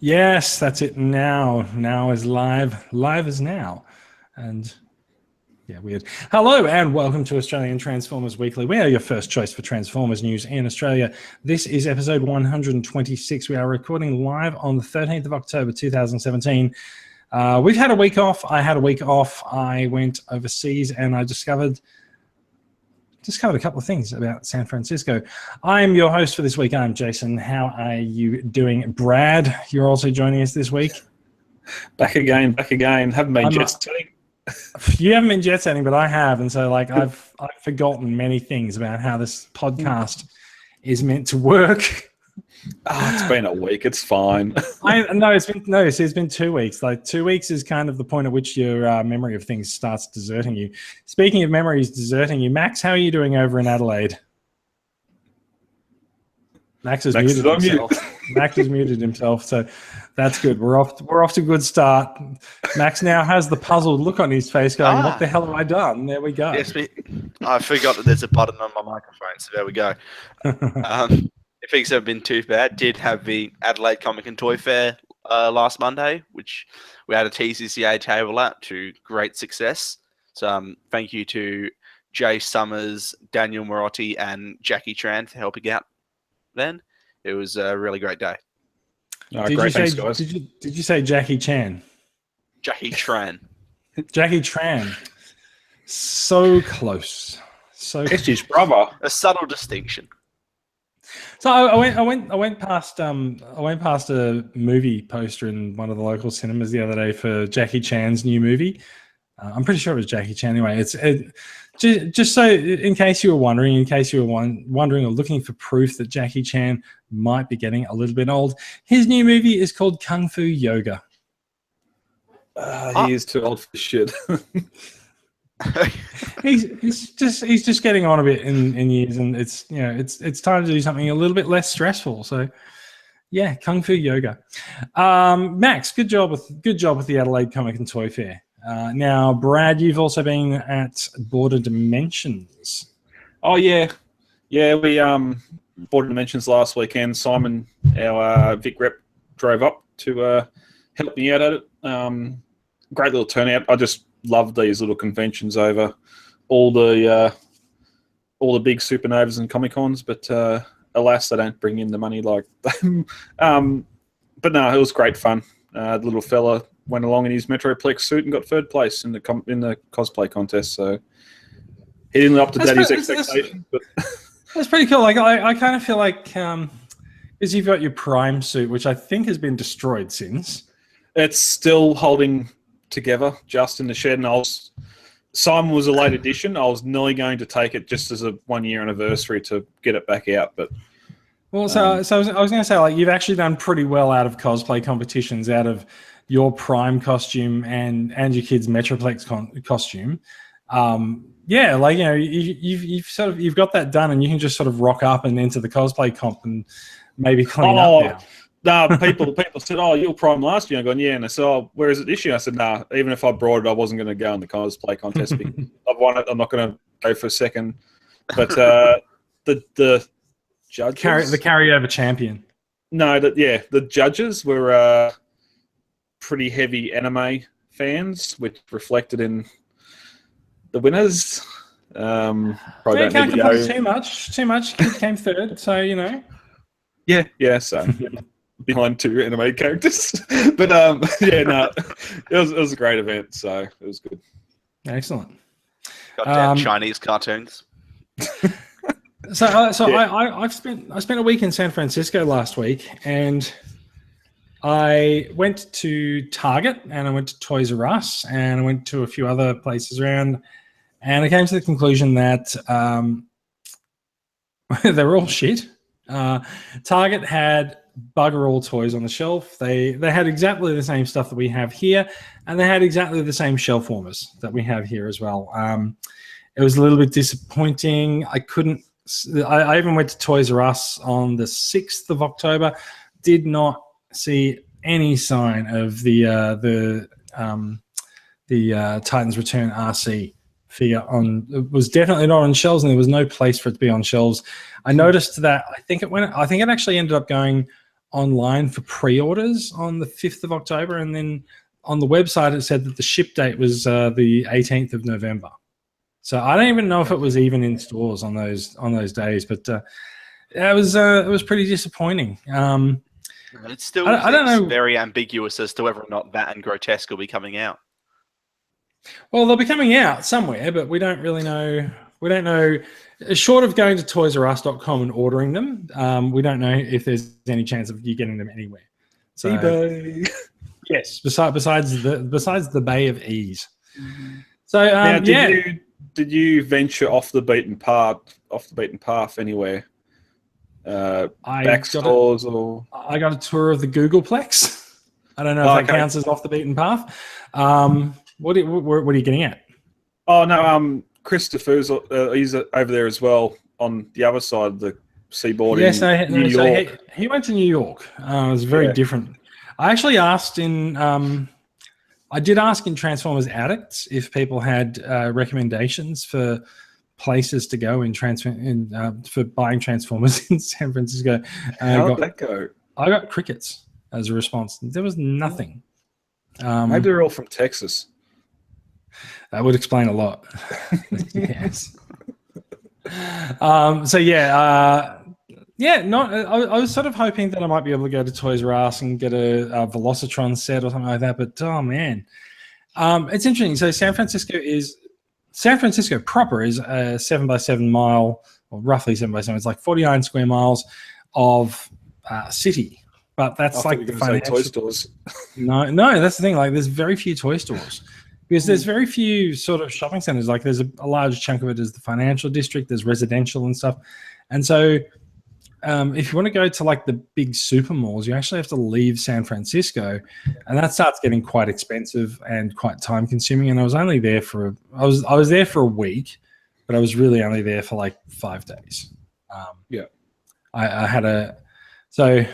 Yes, that's it. Now is live. Live is now. And yeah, weird. Hello and welcome to Australian Transformers Weekly. We are your first choice for Transformers news in Australia. This is episode 126. We are recording live on the 13th of October 2017. We've had a week off. I had a week off. I went overseas and I discovered a couple of things about San Francisco. I'm your host for this week. I'm Jason. How are you doing? Brad, you're also joining us this week. Back again. Haven't been jet setting. You haven't been jet setting, but I have. And so I've forgotten many things about how this podcast is meant to work. Oh, it's been a week. It's fine. It's been 2 weeks. Like 2 weeks is kind of the point at which your memory of things starts deserting you. Speaking of memories deserting you, Max, how are you doing over in Adelaide? Max has muted himself. Max has muted himself, so that's good. We're off to a good start. Max now has the puzzled look on his face, going, "What the hell have I done?" There we go. Yes, I forgot that there's a button on my microphone, so there we go. Things haven't been too bad. Did have the Adelaide Comic and Toy Fair last Monday, which we had a TCCA table at to great success. So thank you to Jay Summers, Daniel Morotti, and Jackie Tran for helping out. Then it was a really great day. Thanks, guys. Did you say Jackie Chan? Jackie Tran. Jackie Tran. So close. It's his brother. A subtle distinction. So I went past a movie poster in one of the local cinemas the other day for Jackie Chan's new movie. I'm pretty sure it was Jackie Chan. Anyway, just so in case you were wondering, or looking for proof that Jackie Chan might be getting a little bit old, his new movie is called Kung Fu Yoga. He is too old for shit. he's just getting on a bit in years, and it's time to do something a little bit less stressful. So yeah, Kung Fu Yoga. Max, good job with the Adelaide Comic and Toy Fair. Now, Brad, you've also been at Border Dimensions. Oh yeah, we Border Dimensions last weekend. Simon, our Vic rep, drove up to help me out at it. Great little turnout. I just love these little conventions over all the big supernovas and Comic Cons, but alas, they don't bring in the money like them. But no, it was great fun. The little fella went along in his Metroplex suit and got third place in the cosplay contest. So he didn't live up to Daddy's expectations. But that's pretty cool. Like I kind of feel like because you've got your Prime suit, which I think has been destroyed since. It's still holding together just in the shed, and Simon was a late edition. I was nearly going to take it just as a 1 year anniversary to get it back out, but so I was going to say, like, you've actually done pretty well out of cosplay competitions, out of your Prime costume and your kid's Metroplex costume. Yeah, like, you know, you've got that done, and you can just sort of rock up and enter the cosplay comp and maybe clean up now. No, people said, "Oh, you were Prime last year." I'm going, "Yeah," and I said, "Oh, where is it this year?" I said, "Nah, even if I brought it, I wasn't going to go in the cosplay contest. I've won it. I'm not going to go for a second." But the judges, the carryover champion. No, the judges were pretty heavy anime fans, which reflected in the winners. Can't complain too much. Kid came third, so you know. Yeah. So. Behind two anime characters, but it was a great event, so it was good. Excellent. Goddamn Chinese cartoons. I spent a week in San Francisco last week, and I went to Target, and I went to Toys R Us, and I went to a few other places around, and I came to the conclusion that they're all shit. Target had bugger all toys on the shelf. They had exactly the same stuff that we have here, and they had exactly the same shelf warmers that we have here as well. It was a little bit disappointing. I even went to Toys R Us on the 6th of October, did not see any sign of the Titans Return RC figure on. It was definitely not on shelves, and there was no place for it to be on shelves. I noticed that I think it actually ended up going online for pre-orders on the 5th of October, and then on the website it said that the ship date was the 18th of November. So I don't even know if it was even in stores on those days, but it was pretty disappointing. It still I don't know. Very ambiguous as to whether or not that and Grotesque will be coming out. Well, they'll be coming out somewhere, but we don't really know. We don't know. Short of going to ToysRUs.com and ordering them, we don't know if there's any chance of you getting them anywhere. So, eBay. Yes, besides the Bay of Ease. Mm-hmm. So now, did you venture off the beaten path anywhere? Back stores or I got a tour of the Googleplex. I don't know if that counts as off the beaten path. What are you getting at? Oh no, Christopher's he's over there as well on the other side of the seaboard in New York. So he went to New York. It was very different. I actually asked I did ask in Transformers Addicts if people had recommendations for places to go for buying Transformers in San Francisco. How did that go? I got crickets as a response. There was nothing. Maybe they're all from Texas. That would explain a lot. Yes. I was sort of hoping that I might be able to go to Toys R Us and get a Velocitron set or something like that. But oh man, it's interesting. So San Francisco proper is a 7x7 mile, or roughly 7x7. It's like 49 square miles of city. But that's like the financial toy stores. No, that's the thing. Like, there's very few toy stores because there's very few sort of shopping centers. Like, there's a large chunk of it is the financial district. There's residential and stuff, and so if you want to go to like the big super malls, you actually have to leave San Francisco, and that starts getting quite expensive and quite time consuming. And I was only there I was there for a week, but I was really only there for like 5 days. I had so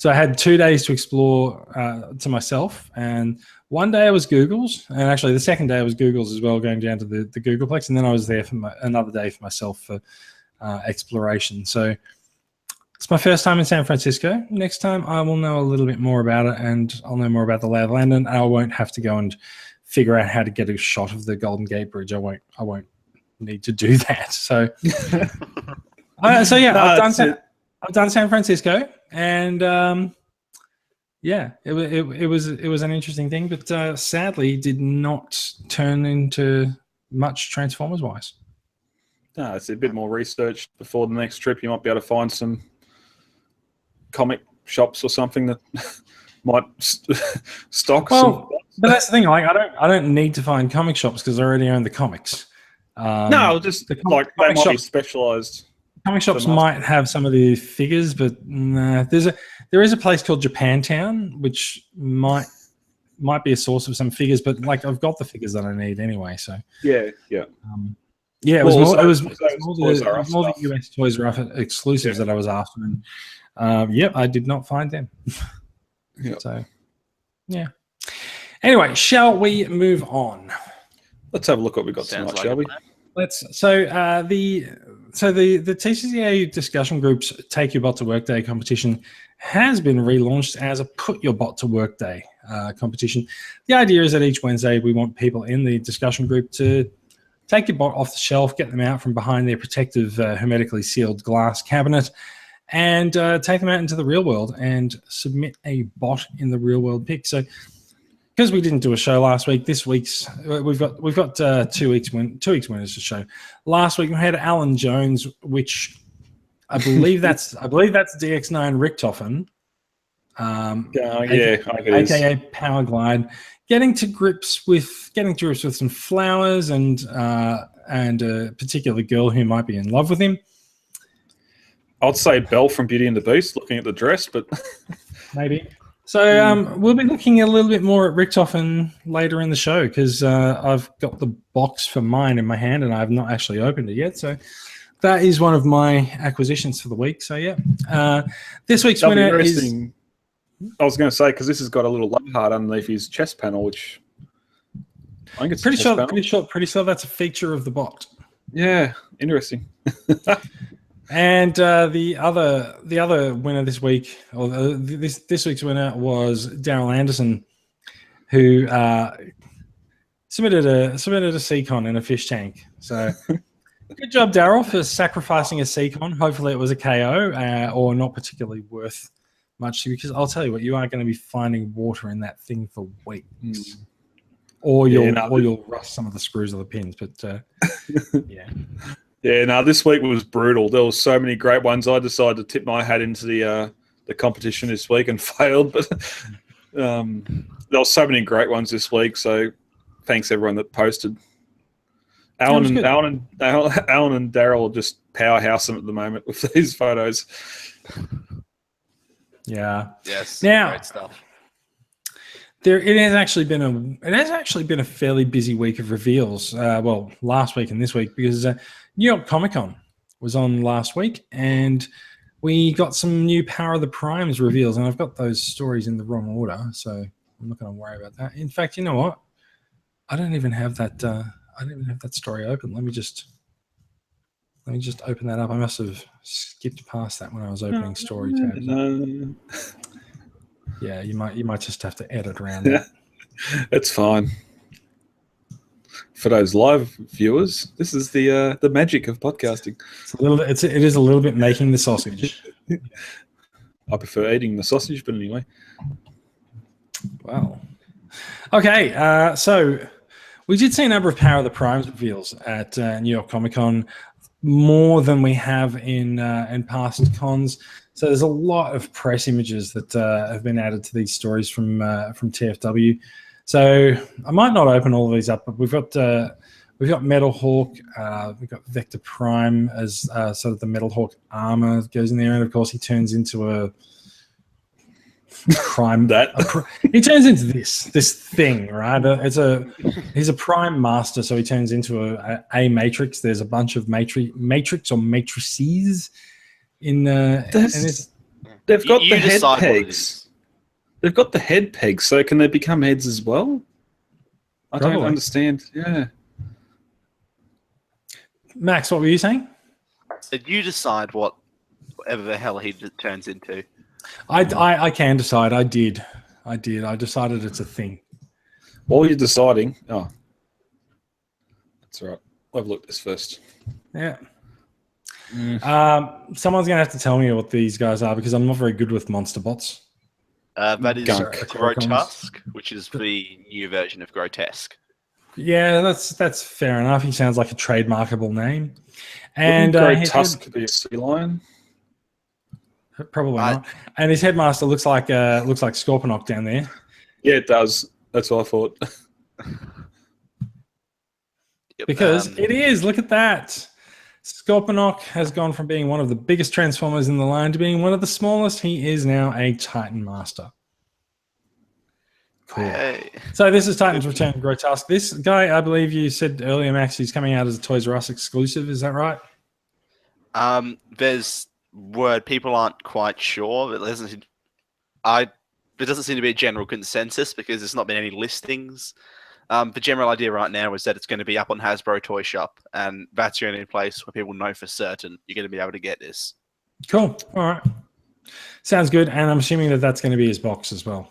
I had 2 days to explore to myself, and one day I was Google's, and actually the second day I was Google's as well, going down to the Googleplex, and then I was there for another day for myself for exploration. So it's my first time in San Francisco. Next time I will know a little bit more about it, and I'll know more about the lay of the land, and I won't have to go and figure out how to get a shot of the Golden Gate Bridge. I won't need to do that. So I've done San Francisco, and it was an interesting thing, but sadly did not turn into much Transformers wise. No, it's a bit more research before the next trip. You might be able to find some comic shops or something that might stock some. But that's the thing. Like, I don't need to find comic shops because I already own the comics. No, just they might be specialized. Comic shops might have some of the figures, but nah, there is a place called Japantown which might be a source of some figures, but like, I've got the figures that I need anyway. So yeah. It was more the US Toys R Us exclusives that I was after, and I did not find them. So anyway, shall we move on? Let's have a look what we got tonight, shall we? The TCCA discussion group's Take Your Bot to Work Day competition has been relaunched as a Put Your Bot to Work Day competition. The idea is that each Wednesday we want people in the discussion group to take your bot off the shelf, get them out from behind their protective, hermetically sealed glass cabinet, and take them out into the real world and submit a bot in the real world pick. So, because we didn't do a show last week, this week's we've got 2 weeks winners to show. Last week we had Alan Jones, which I believe that's DX9 Richtofen, aka Power Glide, getting to grips with some flowers and a particular girl who might be in love with him. I'd say Belle from Beauty and the Beast, looking at the dress, but maybe. So we'll be looking a little bit more at Richtofen later in the show, because I've got the box for mine in my hand and I've not actually opened it yet. So that is one of my acquisitions for the week. So this week's winner is. I was going to say, because this has got a little love heart underneath his chest panel, which I think it's pretty sure that's a feature of the bot. Yeah, interesting. And the other winner this week, or this week's winner, was Daryl Anderson, who submitted a C-Con in a fish tank. So good job, Daryl, for sacrificing a C-Con. Hopefully it was a KO or not particularly worth much, because I'll tell you what, you are going to be finding water in that thing for weeks. Or you'll rust some of the screws or the pins. But yeah. Yeah, no, this week was brutal. There were so many great ones. I decided to tip my hat into the competition this week and failed, but there were so many great ones this week. So thanks everyone that posted. Alan and Daryl are just powerhousing at the moment with these photos. Yeah. Yes. Now, great stuff. It has actually been a fairly busy week of reveals. Well, last week and this week, because New York Comic Con was on last week, and we got some new Power of the Primes reveals, and I've got those stories in the wrong order, so I'm not going to worry about that. In fact, you know what? I don't even have that. I don't even have that story open. Let me just open that up. I must have skipped past that when I was opening story tabs. No. Yeah, you might just have to edit around that. It's fine. For those live viewers, this is the magic of podcasting. It is a little bit making the sausage. I prefer eating the sausage, but anyway. Wow. Okay, so we did see a number of Power of the Primes reveals at New York Comic Con, more than we have in past cons. So there's a lot of press images that have been added to these stories from TFW. So I might not open all of these up, but we've got Metal Hawk, we've got Vector Prime as sort of the Metal Hawk armor that goes in there, and of course he turns into a prime. He turns into this thing, right? He's a prime master, so he turns into a matrix. There's a bunch of matrix or matrices in they've got the head pegs. They've got the head pegs, so can they become heads as well? I don't understand. Yeah. Max, what were you saying? So you decide whatever the hell he turns into. I can decide. I did. I decided it's a thing. While you're deciding, that's all right. I've looked this first. Yeah. Someone's going to have to tell me what these guys are, because I'm not very good with monster bots. That is Grotesque, which is the new version of Grotesque. Yeah, that's fair enough. He sounds like a trademarkable name. And Grotesque be a sea lion? Probably not. And his headmaster looks like Scorponok down there. Yeah, it does. That's what I thought. Because it is. Look at that. Scorponok has gone from being one of the biggest Transformers in the line to being one of the smallest. He is now a Titan Master. Cool. Hey. So this is Titan's Return Grotesque. This guy, I believe you said earlier, Max, he's coming out as a Toys R Us exclusive. Is that right? There's word people aren't quite sure. There doesn't seem to be a general consensus because there's not been any listings. The general idea right now is that it's going to be up on Hasbro Toy Shop, and that's the only place where people know for certain you're going to be able to get this. Cool. All right. Sounds good. And I'm assuming that that's going to be his box as well.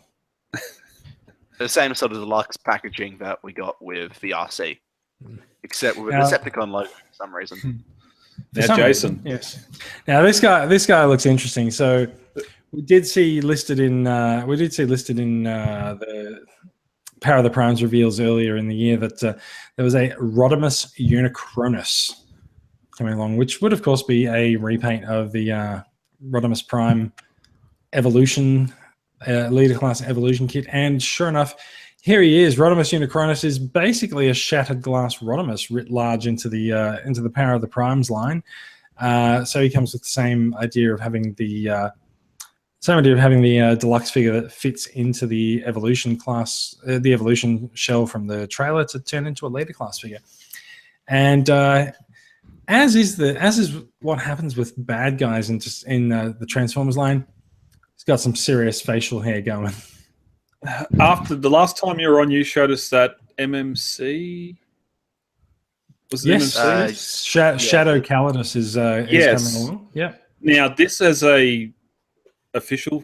The same sort of deluxe packaging that we got with the RC, except with a Decepticon logo for some reason. Jason. Yes. Now this guy looks interesting. So we did see listed in the Power of the Primes reveals earlier in the year that there was a Rodimus Unicronus coming along, which would of course be a repaint of the Rodimus Prime Evolution Leader Class Evolution kit. And sure enough, here he is. Rodimus Unicronus is basically a shattered glass Rodimus writ large into the Power of the Primes line. So he comes with the same idea of having the deluxe figure that fits into the Evolution class, the Evolution shell from the trailer to turn into a Leader Class figure. And as is what happens with bad guys in the Transformers line, he's got some serious facial hair going. After the last time you were on, you showed us that MMC Was it Yes, Image Shadow Calidus is Yes. coming along. Yeah. Now, this is a official,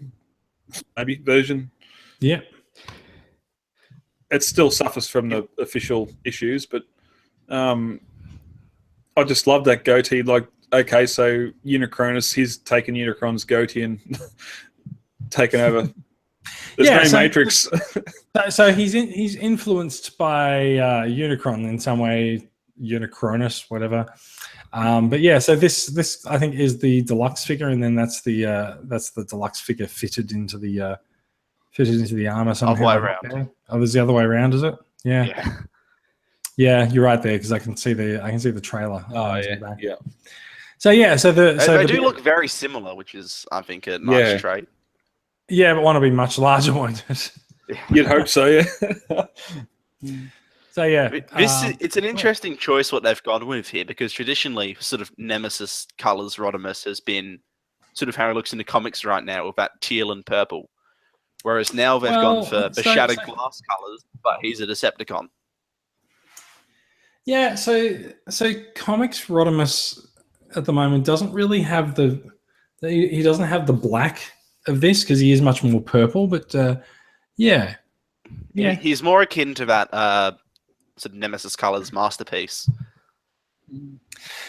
maybe, version. Yeah. It still suffers from the official issues, but I just love that goatee. Like, okay, so Unicronus, he's taken Unicron's goatee and taken over. There's no Matrix. So he's influenced by Unicron in some way, Unicronus, whatever. But yeah, so this I think is the deluxe figure, and then that's the deluxe figure fitted into the armor somehow. Other way around. Oh, there's the other way around, is it? Yeah. Yeah, you're right there because I can see the trailer. Oh yeah, yeah. So yeah, they do look very similar, which is I think a nice trait. Yeah, but one will be much larger, won't it? You'd hope so, yeah. So yeah, it's an interesting choice what they've gone with here because traditionally, sort of Nemesis colors Rodimus has been sort of how he looks in the comics right now with that teal and purple, whereas now they've gone for the shattered glass colors, but he's a Decepticon. Yeah, so comics Rodimus at the moment doesn't really have he doesn't have the black of this because he is much more purple, but yeah. He's more akin to that sort of Nemesis colors masterpiece.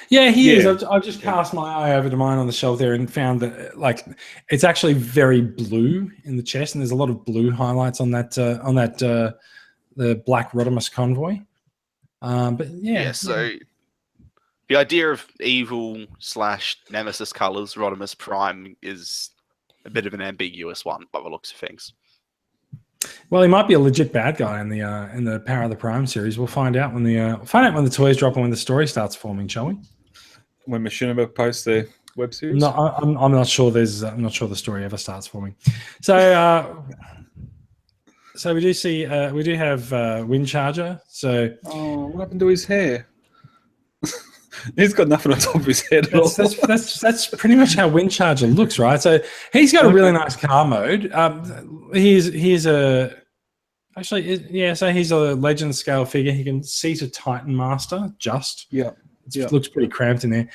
Yeah, he is. I've just cast my eye over to mine on the shelf there and found that like it's actually very blue in the chest, and there's a lot of blue highlights on that the black Rodimus convoy. But so the idea of evil / Nemesis colors Rodimus Prime is a bit of an ambiguous one by the looks of things. Well, he might be a legit bad guy in the Power of the Prime series. We'll find out when the toys drop and when the story starts forming, shall we? When Machinima posts their web series. No, I'm not sure. I'm not sure the story ever starts forming. So, so we do see we do have Windcharger. So, what happened to his hair? He's got nothing on top of his head at all. That's pretty much how Windcharger looks, right? So he's got a really nice car mode. He's a legend scale figure. He can seat a Titan Master. It looks pretty cramped in there.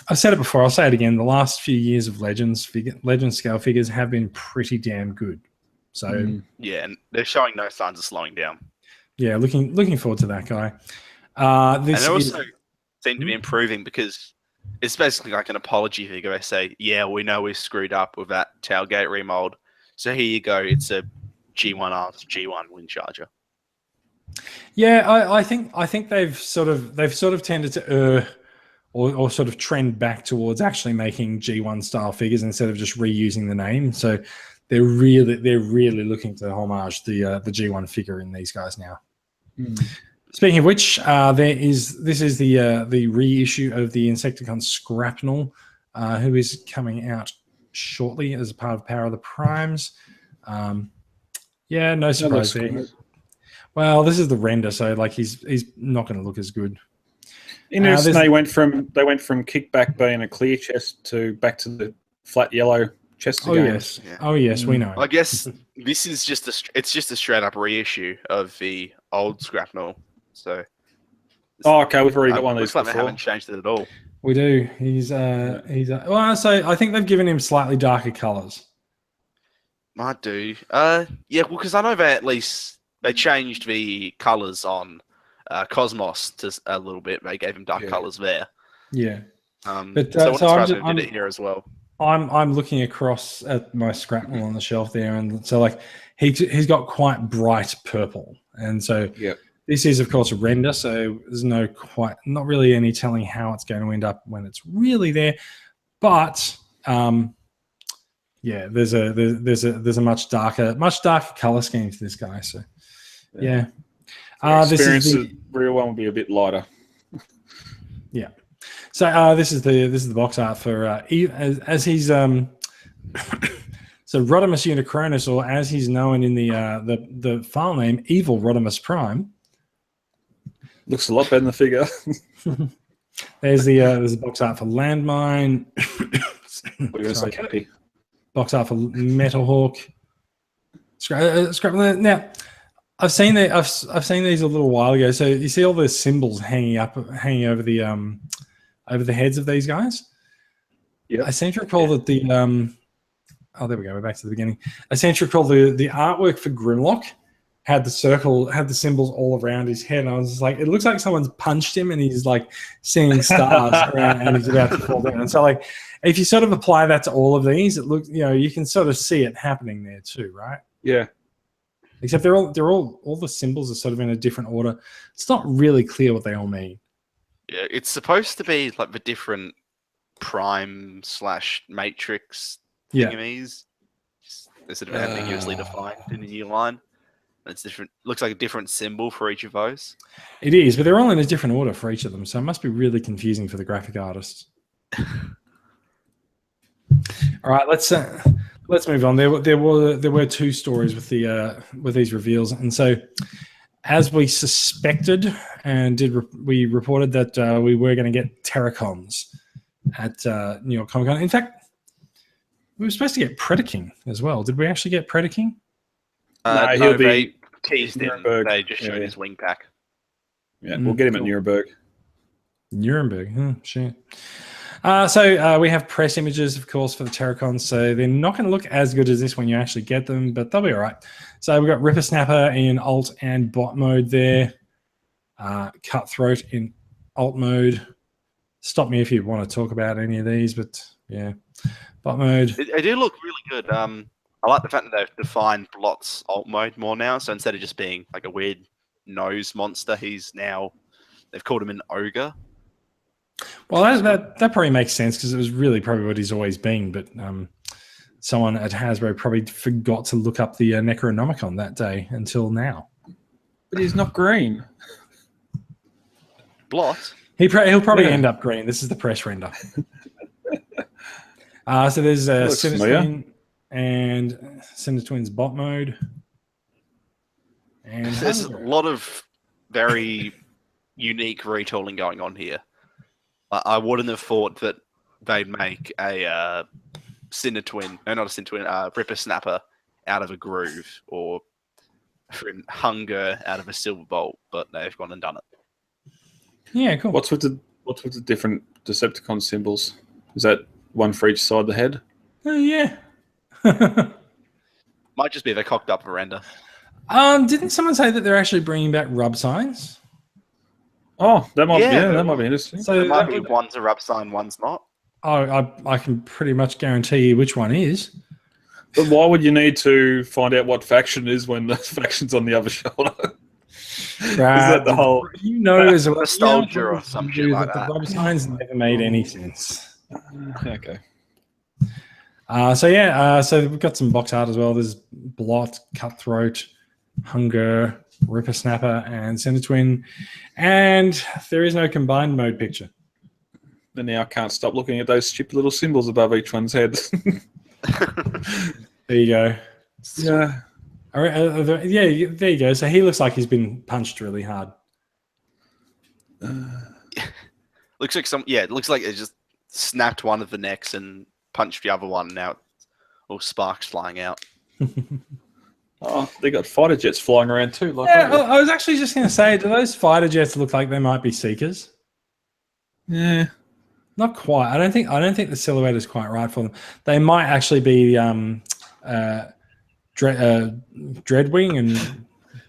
I've said it before. I'll say it again. The last few years of legend scale figures have been pretty damn good. So and they're showing no signs of slowing down. Yeah, looking forward to that guy. And they also seem to be improving because it's basically like an apology figure. They say, yeah, we know we screwed up with that tailgate remold. So here you go. It's a G1 Arms, G1 Windcharger. Yeah, I think they've sort of tended to or sort of trend back towards actually making G1 style figures instead of just reusing the name. So they're really looking to homage the G1 figure in these guys now. Speaking of which, this is the reissue of the Insecticon Scrapnel, who is coming out shortly as a part of Power of the Primes. No surprise there. Well, this is the render, so like he's not going to look as good. Interesting. They went from kickback being a clear chest to back to the flat yellow chest again. Oh yes, we know. I guess this is just a straight up reissue of the old Scrapnel. So, okay, we've already got one of these. Looks like they haven't changed it at all. We do. Well, so I think they've given him slightly darker colours. Might do. Because I know they changed the colours on Cosmos to a little bit. They gave him dark colours there. Yeah. But I did it here as well. I'm looking across at my Scrapnel on the shelf there, and so like he's got quite bright purple, and so this is of course a render, so there's not really any telling how it's going to end up when it's really there, but there's a much darker color scheme to this guy, so the real one will be a bit lighter. Yeah. So this is the box art for as he's so Rodimus Unicronus, or as he's known in the file name, Evil Rodimus Prime. Looks a lot better than the figure. There's a box art for Landmine. Box art for Metal Hawk. Now, I've seen that. I've seen these a little while ago. So you see all the symbols hanging over the heads of these guys. Yeah. I seem to recall that the oh, there we go. We're back to the beginning. I seem to recall the artwork for Grimlock had the symbols all around his head. And I was just like, it looks like someone's punched him and he's like seeing stars around and he's about to fall down. And so like, if you sort of apply that to all of these, it looks, you can sort of see it happening there too, right? Yeah. Except they're all the symbols are sort of in a different order. It's not really clear what they all mean. Yeah, it's supposed to be like the different prime / matrix thingamies. They're sort of ambiguously defined in a new line. It's different. Looks like a different symbol for each of those. It is, but they're all in a different order for each of them, so it must be really confusing for the graphic artists. All right, let's move on. There were two stories with these reveals, and so as we suspected and we reported that we were going to get Terracons at New York Comic Con. In fact, we were supposed to get Predaking as well. Did we actually get Predaking? He'll be they teased him. Nuremberg. They just showed his wing pack. Yeah, we'll get him at Nuremberg. Nuremberg, shit. So we have press images, of course, for the Terracons. So they're not going to look as good as this when you actually get them, but they'll be all right. So we've got Ripper Snapper in alt and bot mode there. Cutthroat in alt mode. Stop me if you want to talk about any of these, but yeah, bot mode. They do look really good. I like the fact that they've defined Blot's alt mode more now. So instead of just being like a weird nose monster, they've called him an ogre. Well, that probably makes sense because it was really probably what he's always been. But someone at Hasbro probably forgot to look up the Necronomicon that day until now. But he's not green. Blot? He'll probably end up green. This is the press render. So there's Sinistwin and Sinistwin's bot mode. And there's a lot of very unique retooling going on here. I wouldn't have thought that they'd make a Sinistwin, no, not a Sinistwin, Ripper Snapper out of a groove or Hunger out of a silver bolt, but they've gone and done it. Yeah, cool. What's with the different Decepticon symbols? Is that one for each side of the head? Yeah. Might just be they cocked up a render. Didn't someone say that they're actually bringing back rub signs? Oh, that might be interesting. So it might be one's a rub sign, one's not. Oh, I can pretty much guarantee you which one is. But why would you need to find out what faction is when the faction's on the other shoulder? Is that the whole? As well, nostalgia or some shit like that. The rub signs never made any sense. Okay. So we've got some box art as well. There's Blot, Cutthroat, Hunger, Ripper Snapper, and Sinistwin, and there is no combined mode picture. And now I can't stop looking at those stupid little symbols above each one's head. There you go. Yeah. There you go. So he looks like he's been punched really hard. Looks like it looks like it just snapped one of the necks and punched the other one. Now it's all sparks flying out. Oh, they got fighter jets flying around too. I was actually just going to say, do those fighter jets look like they might be Seekers? Yeah. Not quite. I don't think the silhouette is quite right for them. They might actually be Dreadwing and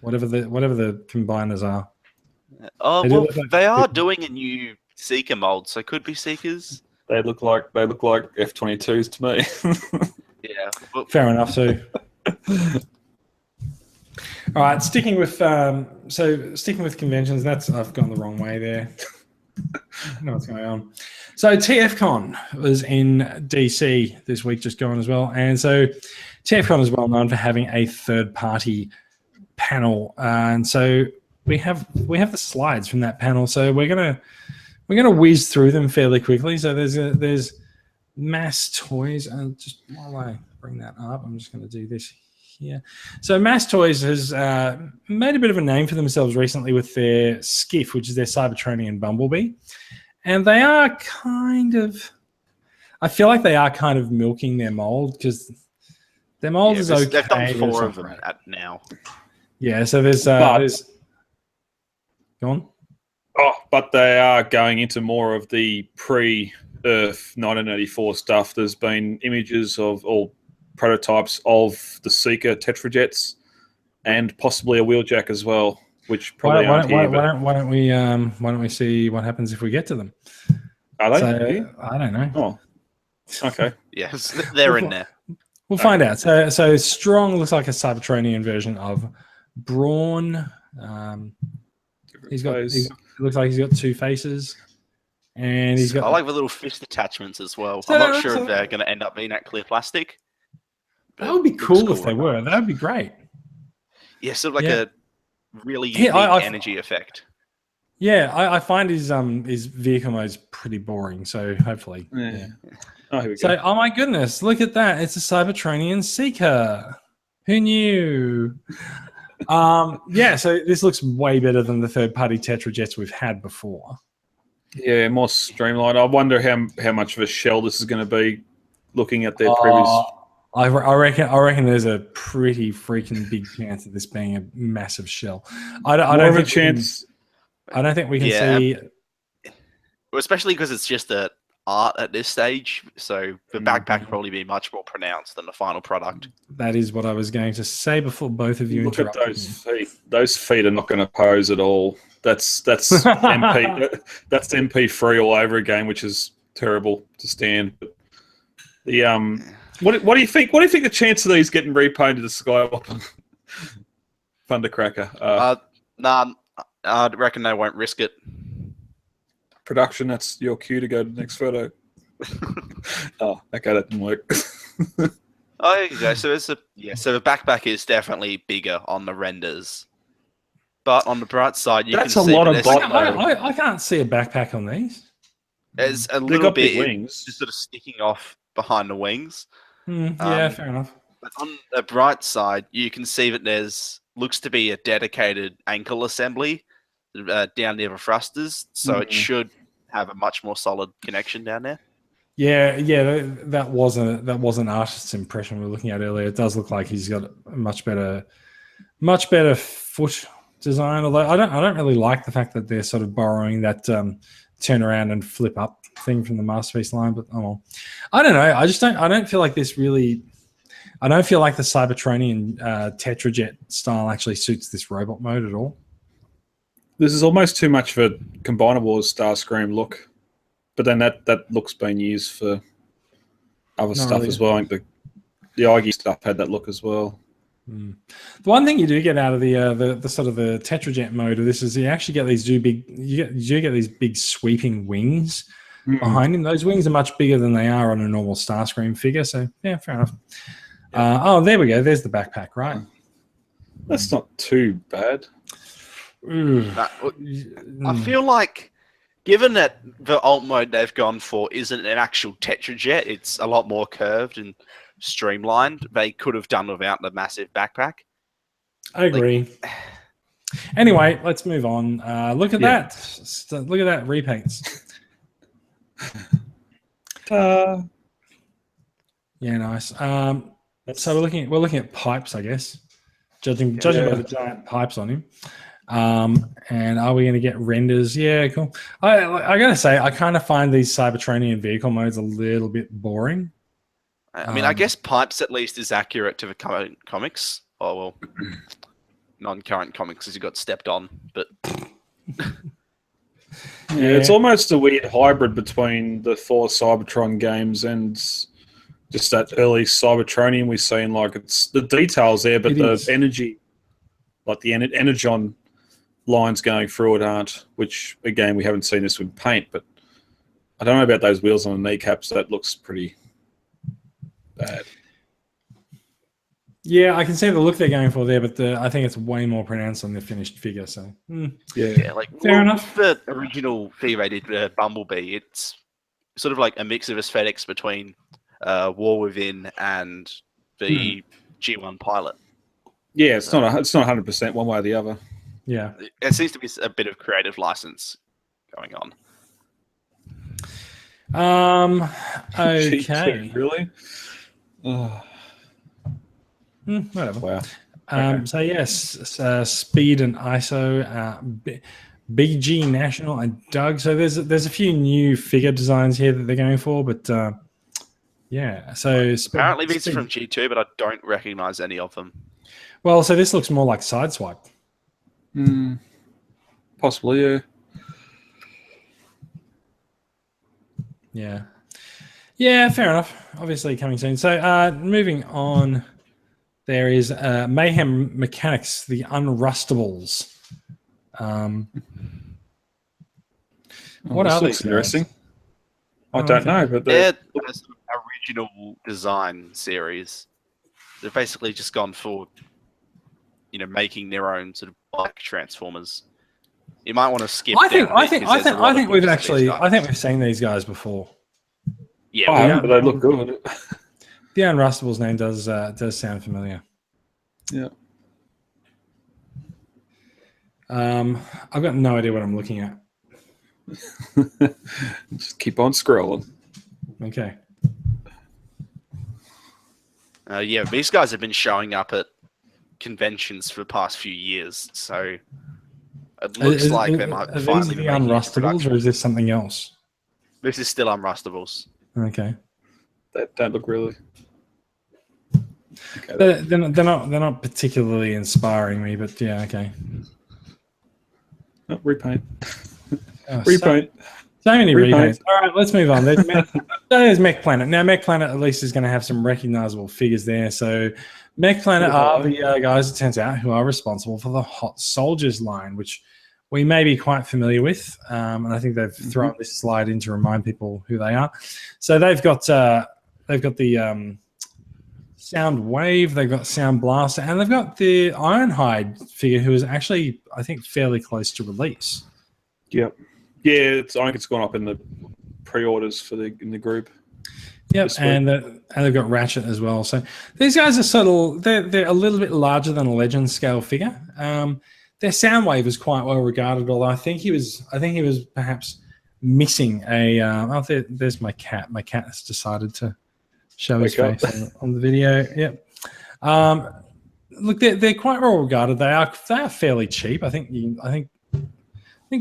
whatever the combiners are. They are doing a new Seeker mold, so could be Seekers. They look like F-22s to me. Yeah. Fair enough. So, all right. Sticking with conventions. I've gone the wrong way there. I know what's going on. So TF Con was in DC this week, just gone as well, and so TF Con is well known for having a third-party panel, and so we have the slides from that panel. So we're gonna whiz through them fairly quickly. So there's Mass Toys, and just while I bring that up, I'm just going to do this here. So Mass Toys has made a bit of a name for themselves recently with their Skiff, which is their Cybertronian Bumblebee. And they are I feel like they are kind of milking their mold because their mold is okay. They've done 4 of them now. Yeah, so there's go on. Oh, but they are going into more of the pre-Earth 1984 stuff. There's been images of all prototypes of the Seeker Tetrajets and possibly a Wheeljack as well, which probably aren't here. Why don't we see what happens if we get to them? Are they? So, I don't know. Oh, okay. Yes, they're in there. We'll find out. So Strong looks like a Cybertronian version of Brawn. He looks like he's got two faces, and he's got. I like the little fist attachments as well. I'm not sure if they're going to end up being that clear plastic. That would be cool if they were. That would be great. Yeah, sort of like a really unique energy effect. Yeah, I find his vehicle mode's pretty boring. So hopefully, yeah. Oh, here we go. So, oh my goodness, look at that! It's a Cybertronian Seeker. Who knew? Yeah, so this looks way better than the third-party Tetrajets we've had before. Yeah, more streamlined. I wonder how much of a shell this is going to be, looking at their previous. I reckon there's a pretty freaking big chance of this being a massive shell. I don't think we can see. Well, especially because it's just a art at this stage, so the backpack will probably be much more pronounced than the final product. That is what I was going to say before both of you Look at those feet. Those feet are not going to pose at all. That's MP. That's MP3 all over again, which is terrible to stand. But the what do you think? What do you think the chance of these getting repainted to Skywalker Thundercracker? Nah, I reckon they won't risk it. Production, that's your cue to go to the next photo. Oh, okay, that didn't work. Oh, there you go. So so the backpack is definitely bigger on the renders, but on the bright side, that's can a see lot of. I can't see a backpack on these. There's a little bit wings, just sort of sticking off behind the wings. Yeah, fair enough. But on the bright side, you can see that looks to be a dedicated ankle assembly down near the thrusters, so it should have a much more solid connection down there. Yeah, that was an artist's impression we were looking at earlier. It does look like he's got a much better foot design. Although I don't really like the fact that they're sort of borrowing that turn around and flip up thing from the Masterpiece line. But I don't know. I don't feel like this really. I don't feel like the Cybertronian Tetrajet style actually suits this robot mode at all. This is almost too much of a combinable Starscream look, but then that look's been used for other stuff as well. I think the Iggy stuff had that look as well. The one thing you do get out of the sort of the Tetrajet mode of this is you actually get these these big sweeping wings behind him. Those wings are much bigger than they are on a normal Starscream figure. So yeah, fair enough. Oh, there we go. There's the backpack, right? That's not too bad. I feel like, given that the alt mode they've gone for isn't an actual Tetrajet, it's a lot more curved and streamlined. They could have done without the massive backpack. I agree. Anyway, let's move on. Look at that! Look at that repaints. Yeah, nice. So we're looking at pipes, I guess. Judging by the giant pipes on him. And are we going to get renders? Yeah, cool. I gotta say, I kind of find these Cybertronian vehicle modes a little bit boring. I mean, I guess pipes at least is accurate to the current comics. Oh well, non-current comics as you got stepped on, but yeah, it's almost a weird hybrid between the Thor Cybertron games and just that early Cybertronian we've seen. Like, it's the details there, but the energy, like the energon lines going through it aren't, which again we haven't seen this with paint, but I don't know about those wheels on the kneecaps. That looks pretty bad. Yeah, I can see the look they're going for there, but I think it's way more pronounced on the finished figure. So yeah, like fair enough. The original V-rated Bumblebee, it's sort of like a mix of aesthetics between War Within and the G1 pilot. Yeah, it's not 100% one way or the other. Yeah, it seems to be a bit of creative license going on. Okay. Really? Whatever. Wow. So yes, Speed and ISO, BG National and Doug. So there's a few new figure designs here that they're going for, but yeah. So Apparently these are from G2, but I don't recognize any of them. Well, so this looks more like Sideswipe. Possibly, yeah. Yeah. Yeah, fair enough. Obviously coming soon. So moving on, there is Mayhem Mechanics, the Unrustables. What are looks these interesting? guys? I don't know, but they're an original design series. They've basically just gone for, making their own sort of bike transformers. You might want to skip. I think we've seen these guys before. Yeah, but they look good. The Unrustables name does sound familiar. Yeah. I've got no idea what I'm looking at. Just keep on scrolling. Okay. These guys have been showing up at conventions for the past few years, so it looks like they might finally be be Unrustables, or is this something else? This is still Unrustables. Okay. They don't look really. Okay, They're not particularly inspiring me, but yeah, okay. Oh, repaint. Repaint. So many repaints. All right, let's move on. There's Mech Planet. Now, Mech Planet at least is going to have some recognizable figures there. So, Mech Planet are the guys, it turns out, who are responsible for the Hot Soldiers line, which we may be quite familiar with. And I think they've thrown this slide in to remind people who they are. So, they've got the Sound Wave, they've got Sound Blaster, and they've got the Ironhide figure, who is actually, I think, fairly close to release. Yep. Yeah, I think it's gone up in the pre-orders in the group. Yep, and they've got Ratchet as well. So these guys are they're a little bit larger than a Legend scale figure. Their Soundwave is quite well regarded, although I think he was perhaps missing a. There's my cat. My cat has decided to show his face on the video. Yep. Look, they're quite well regarded. They are fairly cheap. I think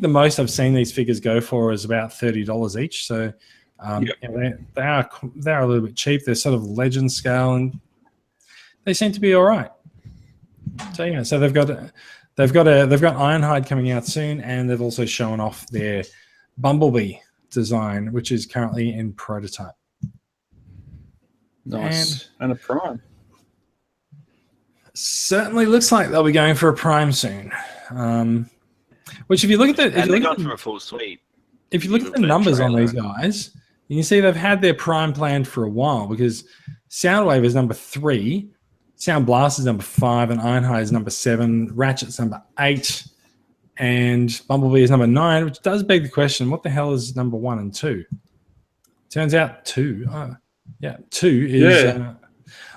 the most I've seen these figures go for is about $30 each. So they are a little bit cheap. They're sort of Legend scale, and they seem to be all right. So yeah, so they've got Ironhide coming out soon, and they've also shown off their Bumblebee design, which is currently in prototype. Nice, and a Prime. Certainly looks like they'll be going for a Prime soon. Which, if you look at for a full suite. If you look at the numbers on these guys, you can see they've had their Prime planned for a while, because Soundwave is number 3, Sound Blast is number 5, and Ironhide is number 7, Ratchet's number 8, and Bumblebee is number 9, which does beg the question, what the hell is number 1 and 2? Turns out 2. 2 is... Yeah.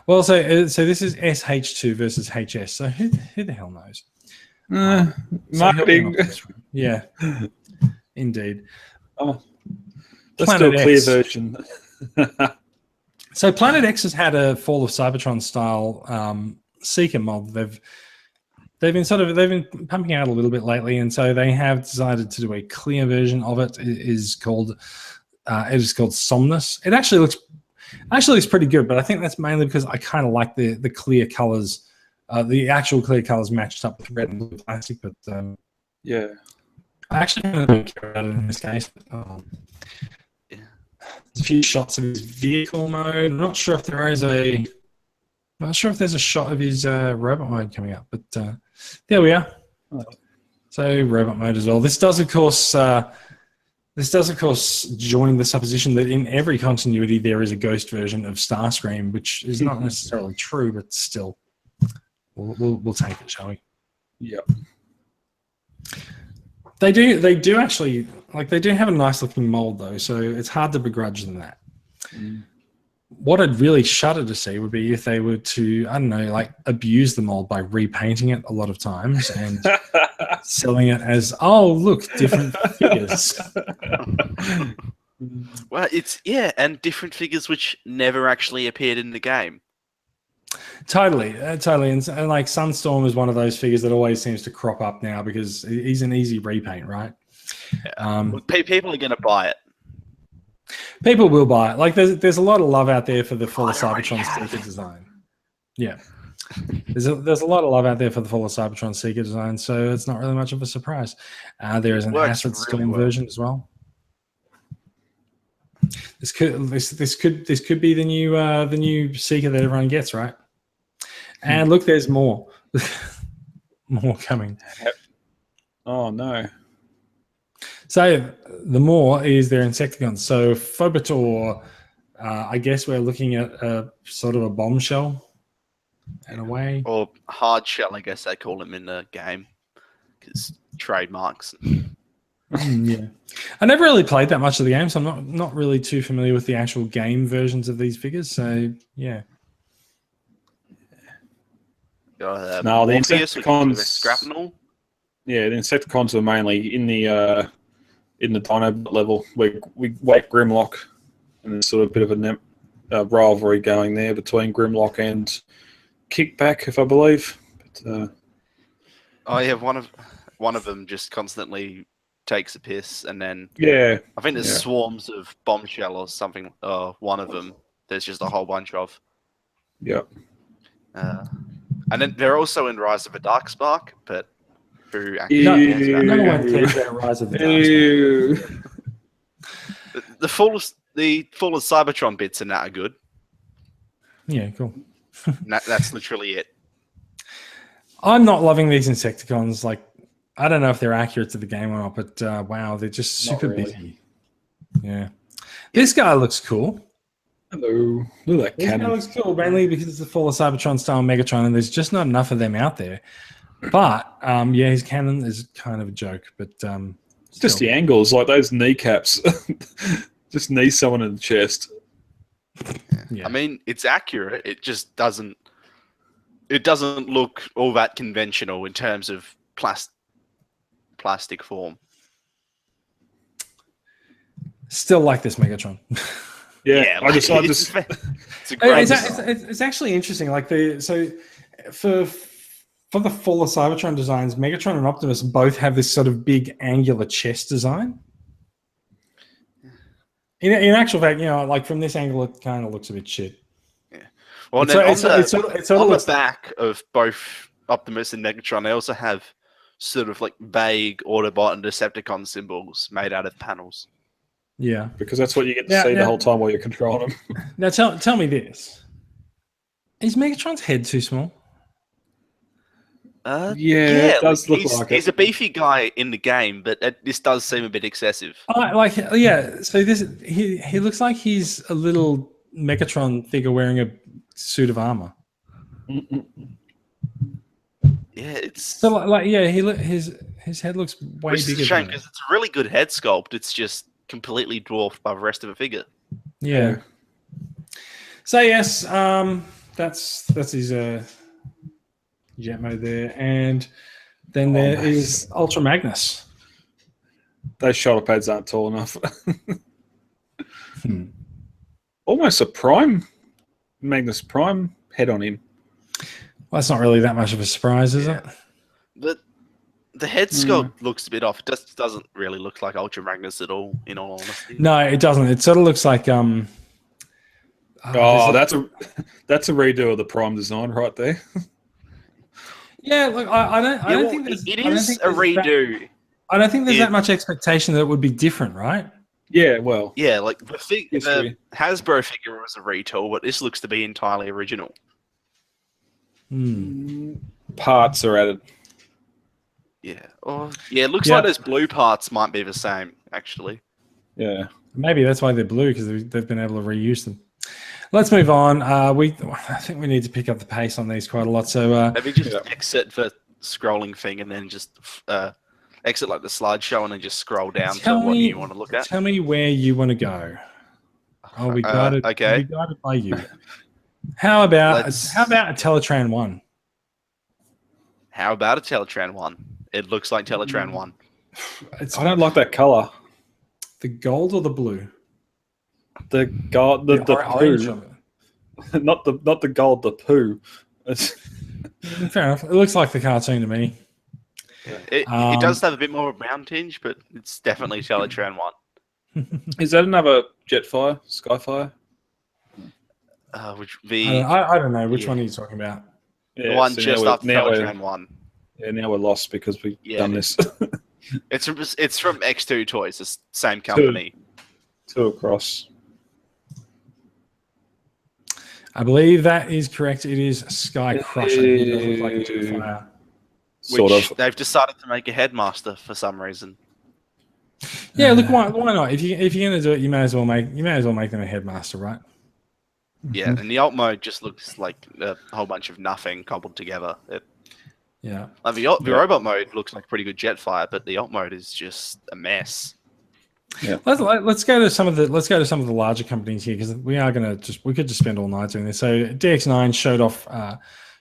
Well, so this is SH2 versus HS, so who the hell knows? Marketing. Yeah, indeed. Oh, let's do a clear version. So Planet X has had a Fall of Cybertron style Seeker mod. They've been pumping out a little bit lately, and so they have decided to do a clear version of it. It is called Somnus. It actually looks pretty good, but I think that's mainly because I kind of like the clear colors. The actual clear colors matched up with red and blue plastic, but yeah, I actually don't care about it in this case. There's a few shots of his vehicle mode. I'm not sure if there's a shot of his robot mode coming up, but there we are. So robot mode as well. This does of course join the supposition that in every continuity there is a ghost version of Starscream, which is not necessarily true, but still. We'll take it, shall we? Yep. They do actually, like, they do have a nice looking mold though, so it's hard to begrudge them that. What I'd really shudder to see would be if they were to, I don't know, like abuse the mold by repainting it a lot of times and selling it as, oh look, different figures. Well, and different figures which never actually appeared in the game. Totally, totally. And like Sunstorm is one of those figures that always seems to crop up now because he's an easy repaint, right? Look, people are going to buy it. People will buy it. Like there's a lot of love out there for the full Cybertron Seeker design. Yeah. There's a lot of love out there for the full Cybertron Seeker design, so it's not really much of a surprise. There is an Acid Storm version as well. This could be the new Seeker that everyone gets, right? And look, there's more. More coming. Oh no. So the more is their Insecticons. So Phobator, I guess we're looking at a sort of a bombshell in a way. Or hard shell, I guess they call them in the game. Because trademarks. Yeah. I never really played that much of the game, so I'm not really too familiar with the actual game versions of these figures. So yeah. No, the Insecticons. Grapnel. Yeah, the Insecticons are mainly in the Dino level where we wait Grimlock, and there's sort of a bit of a rivalry going there between Grimlock and Kickback, if I believe. But, oh yeah, one of them just constantly takes a piss, and then I think there's swarms of Bombshell or something. One of them, there's just a whole bunch of. Yeah. And then they're also in Rise of a Darkspark, but who actually no one cares about Rise of the Darkspark. The fullest Cybertron bits in that are good. Yeah, cool. That's literally it. I'm not loving these Insecticons. Like, I don't know if they're accurate to the game or not, but wow, they're just super busy. Yeah. This guy looks cool. Hello. Look at that This cannon. guy looks cool, mainly because it's a full of Cybertron style Megatron, and there's just not enough of them out there. But yeah, his cannon is kind of a joke. But Just the angles, like those kneecaps. Just knee someone in the chest. Yeah. I mean, it's accurate. It just doesn't. It doesn't look all that conventional in terms of plastic form. Still like this Megatron. Yeah, I just it's a great it's actually interesting. Like for the fuller Cybertron designs, Megatron and Optimus both have this sort of big angular chest design. In actual fact, like from this angle, it kind of looks a bit shit. Yeah. Well, then on the back of both Optimus and Megatron, they also have sort of like vague Autobot and Decepticon symbols made out of panels. Yeah, because that's what you get to see the whole time while you're controlling them. Now, tell me this: is Megatron's head too small? It does look like it. He's a beefy guy in the game, but this does seem a bit excessive. So he looks like he's a little Megatron figure wearing a suit of armor. Yeah, it's so his head looks way bigger. It's a shame because it's a really good head sculpt. It's just completely dwarfed by the rest of the figure. Yeah. So yes, that's his jet mode there, and then there is Ultra Magnus. Those shoulder pads aren't tall enough. Almost a Prime Magnus Prime head on him. Well, that's not really that much of a surprise, is it? The head sculpt looks a bit off. It just doesn't really look like Ultra Magnus at all, in all honesty. No, it doesn't. It sort of looks like that's a redo of the Prime design right there. Yeah, look, I don't think it is a redo. I don't think there's that much expectation that it would be different, right? Yeah, well, yeah, like the Hasbro figure was a retool, but this looks to be entirely original. Parts are added. Yeah. It looks like those blue parts might be the same, actually. Yeah. Maybe that's why they're blue, because they've been able to reuse them. Let's move on. I think we need to pick up the pace on these quite a lot. So maybe just exit the scrolling thing and then just exit like the slideshow and then just scroll down to what you want to look at. Tell me where you want to go. I'll be guided. Okay. I'll be guided by you. How about a Teletran 1? How about a Teletran 1? It looks like Teletran 1. I don't like that color. The gold or the blue? The gold, the orange blue. of it. not the gold, the poo. It's, Fair enough. It looks like the cartoon to me. It does have a bit more of a brown tinge, but it's definitely Charlatran 1. is that another Jetfire, Skyfire? Which I don't know. Which one are you talking about? The one just after Charlatran 1. Yeah, now we're lost because we've done this. It's from X2 Toys, the same company. Two across. I believe that is correct. It is Sky Crusher. It does look like a Jetfire. Sort of. They've decided to make a headmaster for some reason. Yeah, look, why not? If you're gonna do it, you may as well make them a headmaster, right? Yeah, and the alt mode just looks like a whole bunch of nothing cobbled together. Yeah. Like the robot mode looks like a pretty good Jetfire, but the alt mode is just a mess. Yeah. Let's go to some of the larger companies here, because we could just spend all night doing this. So DX9 showed off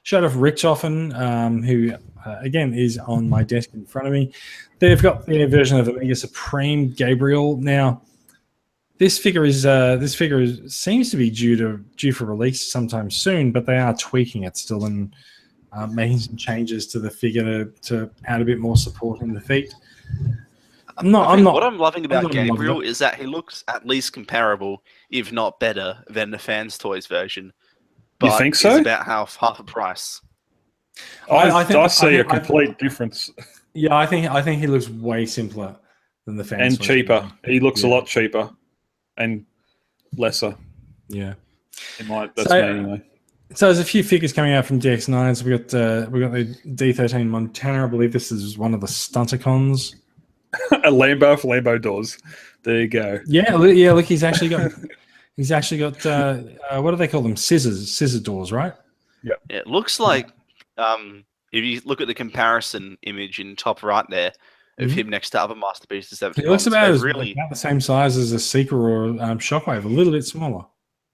Richthofen, who again is on my desk in front of me. They've got their version of Omega Supreme Gabriel. Now, this figure seems to be due for release sometime soon, but they are tweaking it still and making some changes to the figure to add a bit more support in the feet. What I'm loving about Gabriel is that he looks at least comparable, if not better, than the Fans Toys version. But you think so? It's about half a price. I see a complete difference. Yeah, I think he looks way simpler than the Fans and cheaper. He looks a lot cheaper and lesser. Yeah, that's me anyway. So there's a few figures coming out from DX9. So we got the D13 Montana. I believe this is one of the Stunticons. A Lambo for Lambo doors. There you go. Yeah. Look, he's actually got what do they call them? Scissor doors, right? Yeah. It looks like if you look at the comparison image in top right there of him next to other masterpieces, he looks about the same size as a Seeker or Shockwave, a little bit smaller.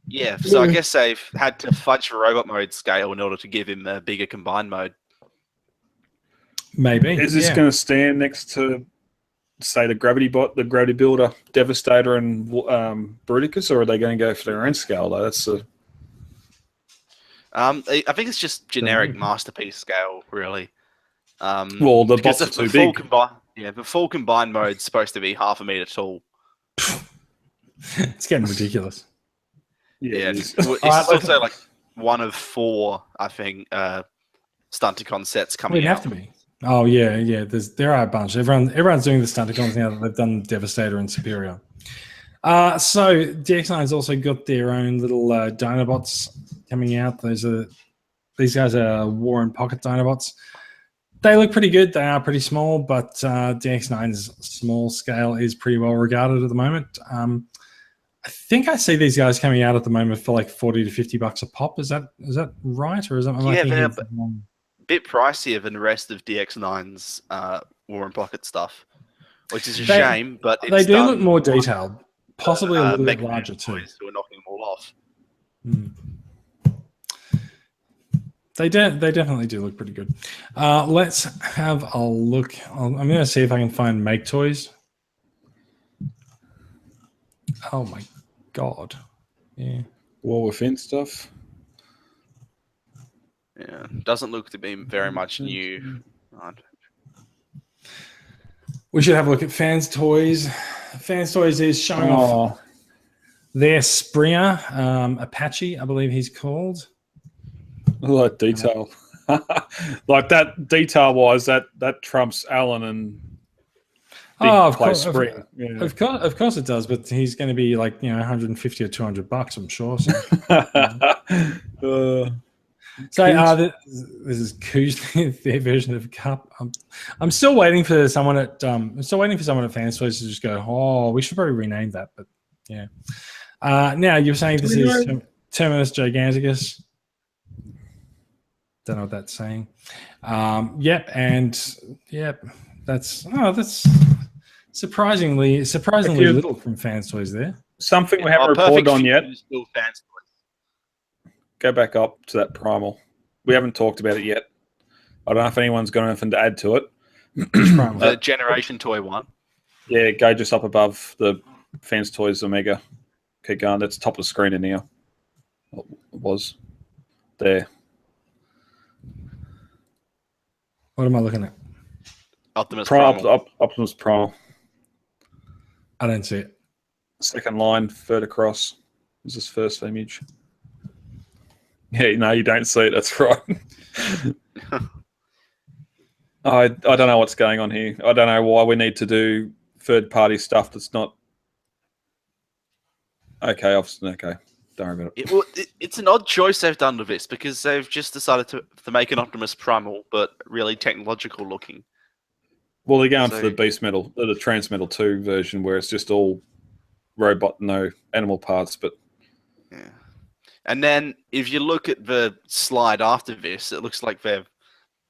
Yeah. So I guess they've had to fudge the robot mode scale in order to give him a bigger combined mode. Maybe. Is this going to stand next to, say, the Gravity Bot, the Gravity Builder, Devastator, and Bruticus, or are they going to go for their own scale? Though that's the. I think it's just generic masterpiece scale, really. Well, the bots are too big. The full combined mode's supposed to be 0.5 meter tall. It's getting ridiculous. Yeah, it's also like one of 4, I think, Stunticon sets coming out. It'd have to be. Oh yeah. There are a bunch. Everyone's doing the Stunticons now that they've done Devastator and Superior. So DX9's also got their own little Dinobots coming out. These guys are War and Pocket Dinobots. They look pretty good. They are pretty small, but DX9's small scale is pretty well regarded at the moment. I think I see these guys coming out at the moment for like $40 to $50 a pop. Is that right, or is that? They're a bit pricier than the rest of DX9's War and Pocket stuff, which is a shame. But they do look more detailed, possibly a little bit larger too. Who are knocking them all off. They definitely do look pretty good. Let's have a look. I'm going to see if I can find Make Toys. Oh my god! Yeah, War Within stuff. Yeah, doesn't look to be very much new. We should have a look at Fans Toys. Fans Toys is showing off their Springer Apache, I believe he's called. Like detail, like that detail-wise, that trumps Allen and. Of course it does. But he's going to be like $150 or $200, I'm sure. So, this is Koo's their version of Cup. I'm still waiting for someone at Fans Toys to just go, oh, we should probably rename that. But yeah. Now you're saying this is Terminus Giganticus. Don't know what that's saying. That's surprisingly little from Fans Toys there. Something we haven't reported on yet. Still Fans Toys. Go back up to that Primal. We haven't talked about it yet. I don't know if anyone's got anything to add to it. The Generation Toy one. Yeah, go just up above the Fans Toys Omega. Keep going. That's top of the screen in now. was there. What am I looking at? Optimus Primal. Optimus Primal. I don't see it. Second line, third across. Is this first image? Yeah, no, you don't see it. That's right. I don't know what's going on here. I don't know why we need to do third-party stuff that's not... Okay, okay. Don't worry about it. It's an odd choice they've done with this because they've just decided to make an Optimus Primal, but really technological looking. Well, they're going for the Beast Metal, the Trans Metal 2 version, where it's just all robot, no animal parts. But yeah. And then if you look at the slide after this, it looks like they've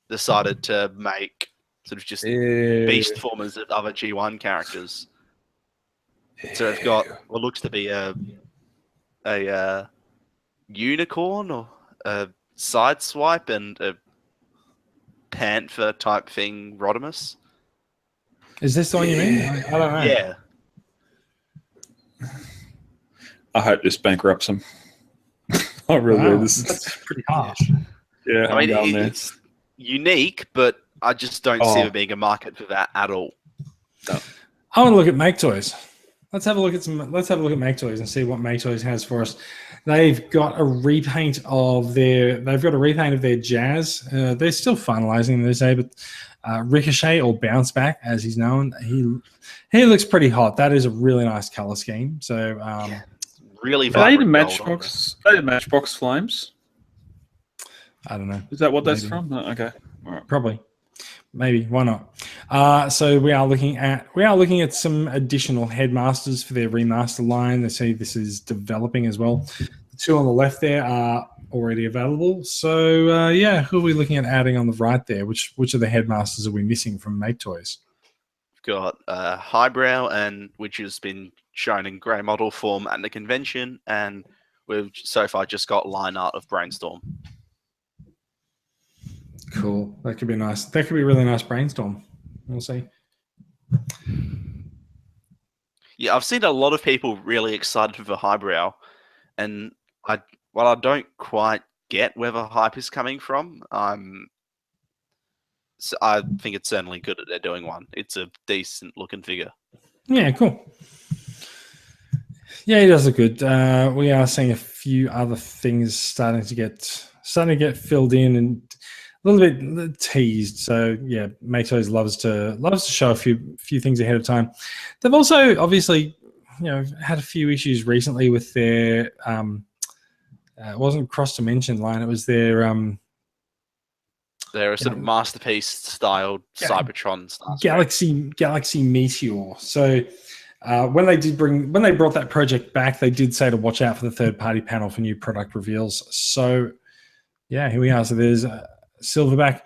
decided to make sort of just beast formers of other G1 characters. So they've got what looks to be a unicorn or a sideswipe and a panther type thing, Rodimus. Is this the one you mean? I don't know. Yeah. I hope this bankrupts them. I really do. That's pretty harsh. Yeah, I mean, it's unique, but I just don't see there being a market for that at all. No. I want to look at Make Toys. Let's have a look at Make Toys and see what Make Toys has for us. They've got a repaint of their Jazz. They're still finalizing this, but Ricochet or Bounce Back, as he's known, he looks pretty hot. That is a really nice color scheme. So really, are they the Matchbox? Are they the Matchbox Flames? I don't know. Is that what that's from? No, okay, all right. Probably. Maybe, why not? So we are looking at some additional headmasters for their remaster line. They say this is developing as well. The two on the left there are already available. So yeah, who are we looking at adding on the right there? Which of the headmasters are we missing from Make Toys? We've got Highbrow, and which has been shown in grey model form at the convention, and we've so far just got line art of Brainstorm. Cool. That could be nice. That could be a really nice Brainstorm. We'll see. Yeah, I've seen a lot of people really excited for the Highbrow, and I don't quite get where the hype is coming from, so I think it's certainly good that they're doing one. It's a decent looking figure. Yeah, cool. Yeah, he does look good. We are seeing a few other things starting to get filled in and a little bit teased. So yeah, Make Toys loves to show a few things ahead of time. They've also obviously, had a few issues recently with their it wasn't cross dimension line, it was their they're a sort of masterpiece styled Cybertron stuff. Galaxy Meteor. So when they brought that project back, they did say to watch out for the third-party panel for new product reveals. So yeah, here we are. So there's Silverback.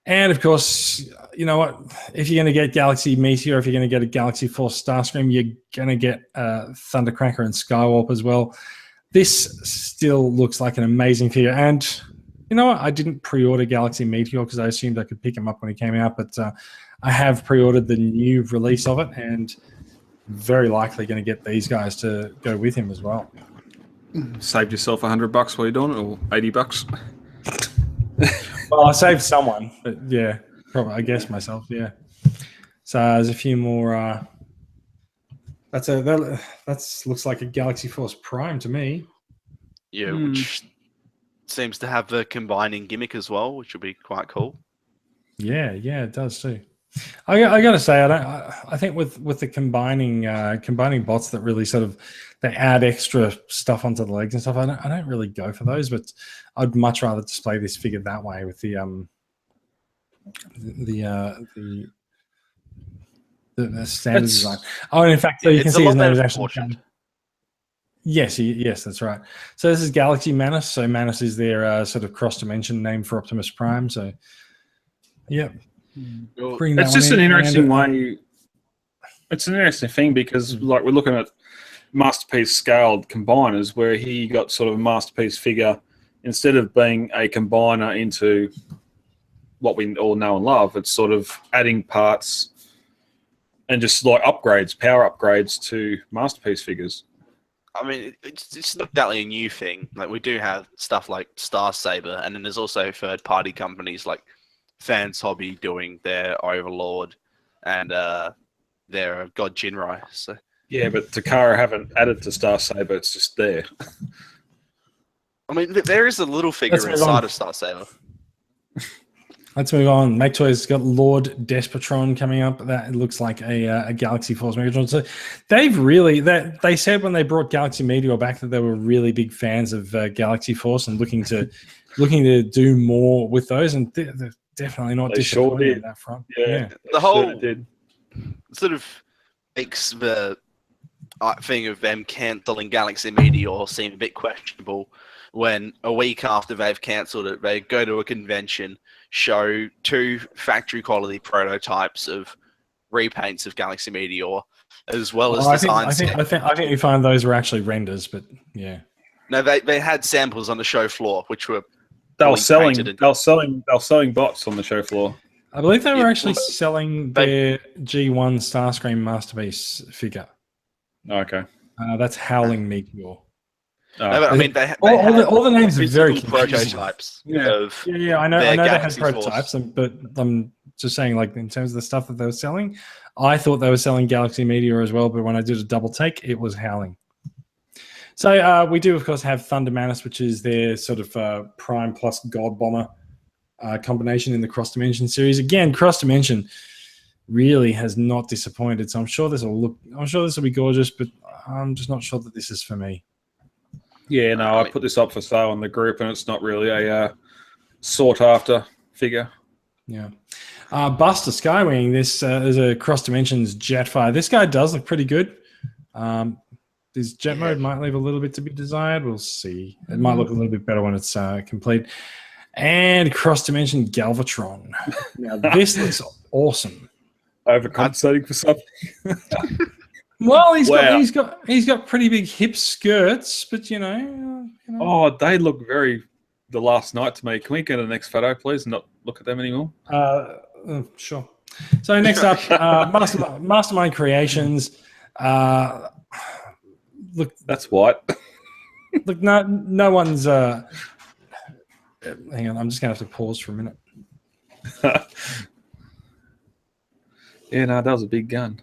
And of course, you know what? If you're going to get Galaxy Meteor, if you're going to get a Galaxy Force Starscream, you're going to get Thundercracker and Skywarp as well. This still looks like an amazing figure. And you know what? I didn't pre-order Galaxy Meteor because I assumed I could pick him up when he came out, but I have pre-ordered the new release of it, and very likely going to get these guys to go with him as well. Saved yourself $100 while you're doing it, or $80? Well, I saved someone, but yeah, probably I guess myself. Yeah. So there's a few more. That looks like a Galaxy Force Prime to me. Yeah, which seems to have the combining gimmick as well, which will be quite cool. Yeah, it does too. I got to say, I think with the combining bots that really sort of they add extra stuff onto the legs and stuff. I don't really go for those, but I'd much rather display this figure that way with the standard design. Oh, and in fact, so you can see his name is actually. Yes, that's right. So this is Galaxy Manus. So Manus is their sort of cross-dimension name for Optimus Prime. So, yeah. It's just an interesting way. It's an interesting thing because, like, we're looking at Masterpiece scaled combiners, where he got sort of a Masterpiece figure instead of being a combiner into what we all know and love. It's sort of adding parts and just like upgrades, power upgrades to Masterpiece figures. I mean, it's not exactly a new thing. Like, we do have stuff like Star Saber, and then there's also third-party companies like Fans Hobby doing their Overlord and their God Jinrai. So Yeah, but Takara haven't added to Star Saber. It's just there. I mean, there is a little figure move inside on. of Star Saber. Let's move on. Make Toys got Lord Despotron coming up. That looks like a Galaxy Force Megatron. So they've really they said when they brought Galaxy Meteor back that they were really big fans of Galaxy Force and looking to do more with those. And they're definitely not They sure disappointed did. on that front. Yeah, The whole did. sort of makes the thing of them cancelling Galaxy Meteor seem a bit questionable when a week after they've cancelled it, they go to a convention, show 2 factory quality prototypes of repaints of Galaxy Meteor, as well as I think you find those were actually renders, but yeah. No, they had samples on the show floor, which were They were fully selling. painted They were selling bots on the show floor. I believe they were Yeah, actually selling their G1 Starscream Masterpiece figure. Okay. That's Howling Meteor. No, but I mean, they all the names are very physical confusing. prototypes Yeah. of Yeah, I know their they had Galaxy prototypes, Force. but I'm just saying, like, in terms of the stuff that they were selling, I thought they were selling Galaxy Meteor as well, but when I did a double take, it was Howling. So we do, of course, have Thunder Manus, which is their sort of Prime plus God Bomber combination in the Cross Dimension series. Again, Cross Dimension really has not disappointed, so I'm sure this will be gorgeous, but I'm just not sure that this is for me. Yeah, no, I put this up for sale in the group, and it's not really a sought after figure. Yeah. Buster Skywing, this is a Cross Dimensions Jetfire. This guy does look pretty good. His jet mode might leave a little bit to be desired. We'll see. It might look a little bit better when it's complete. And Cross Dimension Galvatron. Now, this looks awesome. Overcompensating for something. Well, he's got pretty big hip skirts, but you know. Oh, they look very the last night to me. Can we get a next photo, please, and not look at them anymore? Sure. So next up, Mastermind Creations. Look, that's white. Look, no one's. Hang on, I'm just gonna have to pause for a minute. Yeah, no, that was a big gun.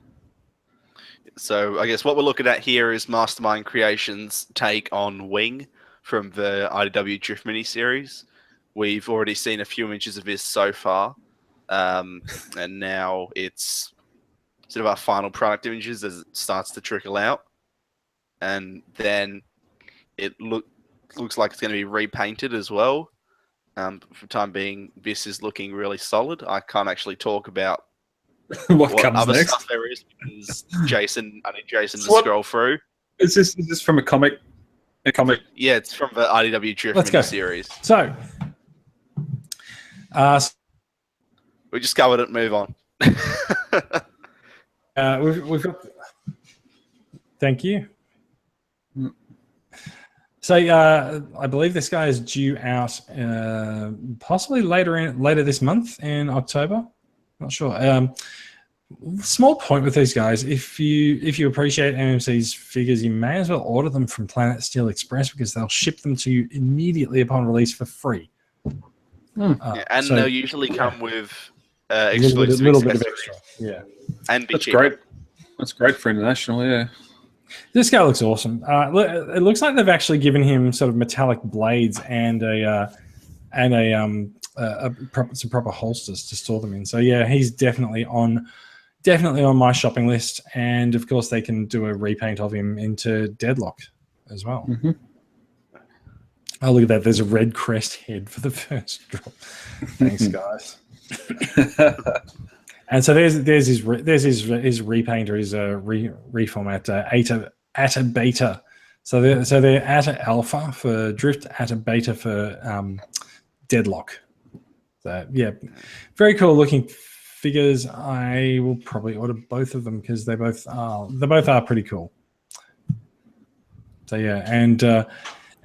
So I guess what we're looking at here is Mastermind Creations' take on Wing from the IDW Drift miniseries. We've already seen a few inches of this so far, and now it's sort of our final product images as it starts to trickle out. And then it looks like it's going to be repainted as well. For the time being, this is looking really solid. I can't actually talk about what comes other next stuff there is because I need Jason to scroll through. Is this from a comic? A comic? Yeah, it's from the IDW Drift miniseries. So, we just covered it. Move on. We've got. Thank you. So I believe this guy is due out possibly later this month in October. Not sure. Small point with these guys: if you appreciate MMC's figures, you may as well order them from Planet Steel Express because they'll ship them to you immediately upon release for free. And they'll usually come with a exclusive little bit of accessories. extra. Yeah, and be That's cheaper. great. That's great for international. Yeah. This guy looks awesome. It looks like they've actually given him sort of metallic blades and some proper holsters to store them in. So yeah, he's definitely on my shopping list. And of course, they can do a repaint of him into Deadlock as well. Mm-hmm. Oh, look at that! There's a red crest head for the first drop. Thanks, guys. And so there's his repaint or his reform at Atta Beta. So they're Atta Alpha for Drift, Atta Beta for Deadlock. So yeah, very cool looking figures. I will probably order both of them because they both are pretty cool. So yeah, and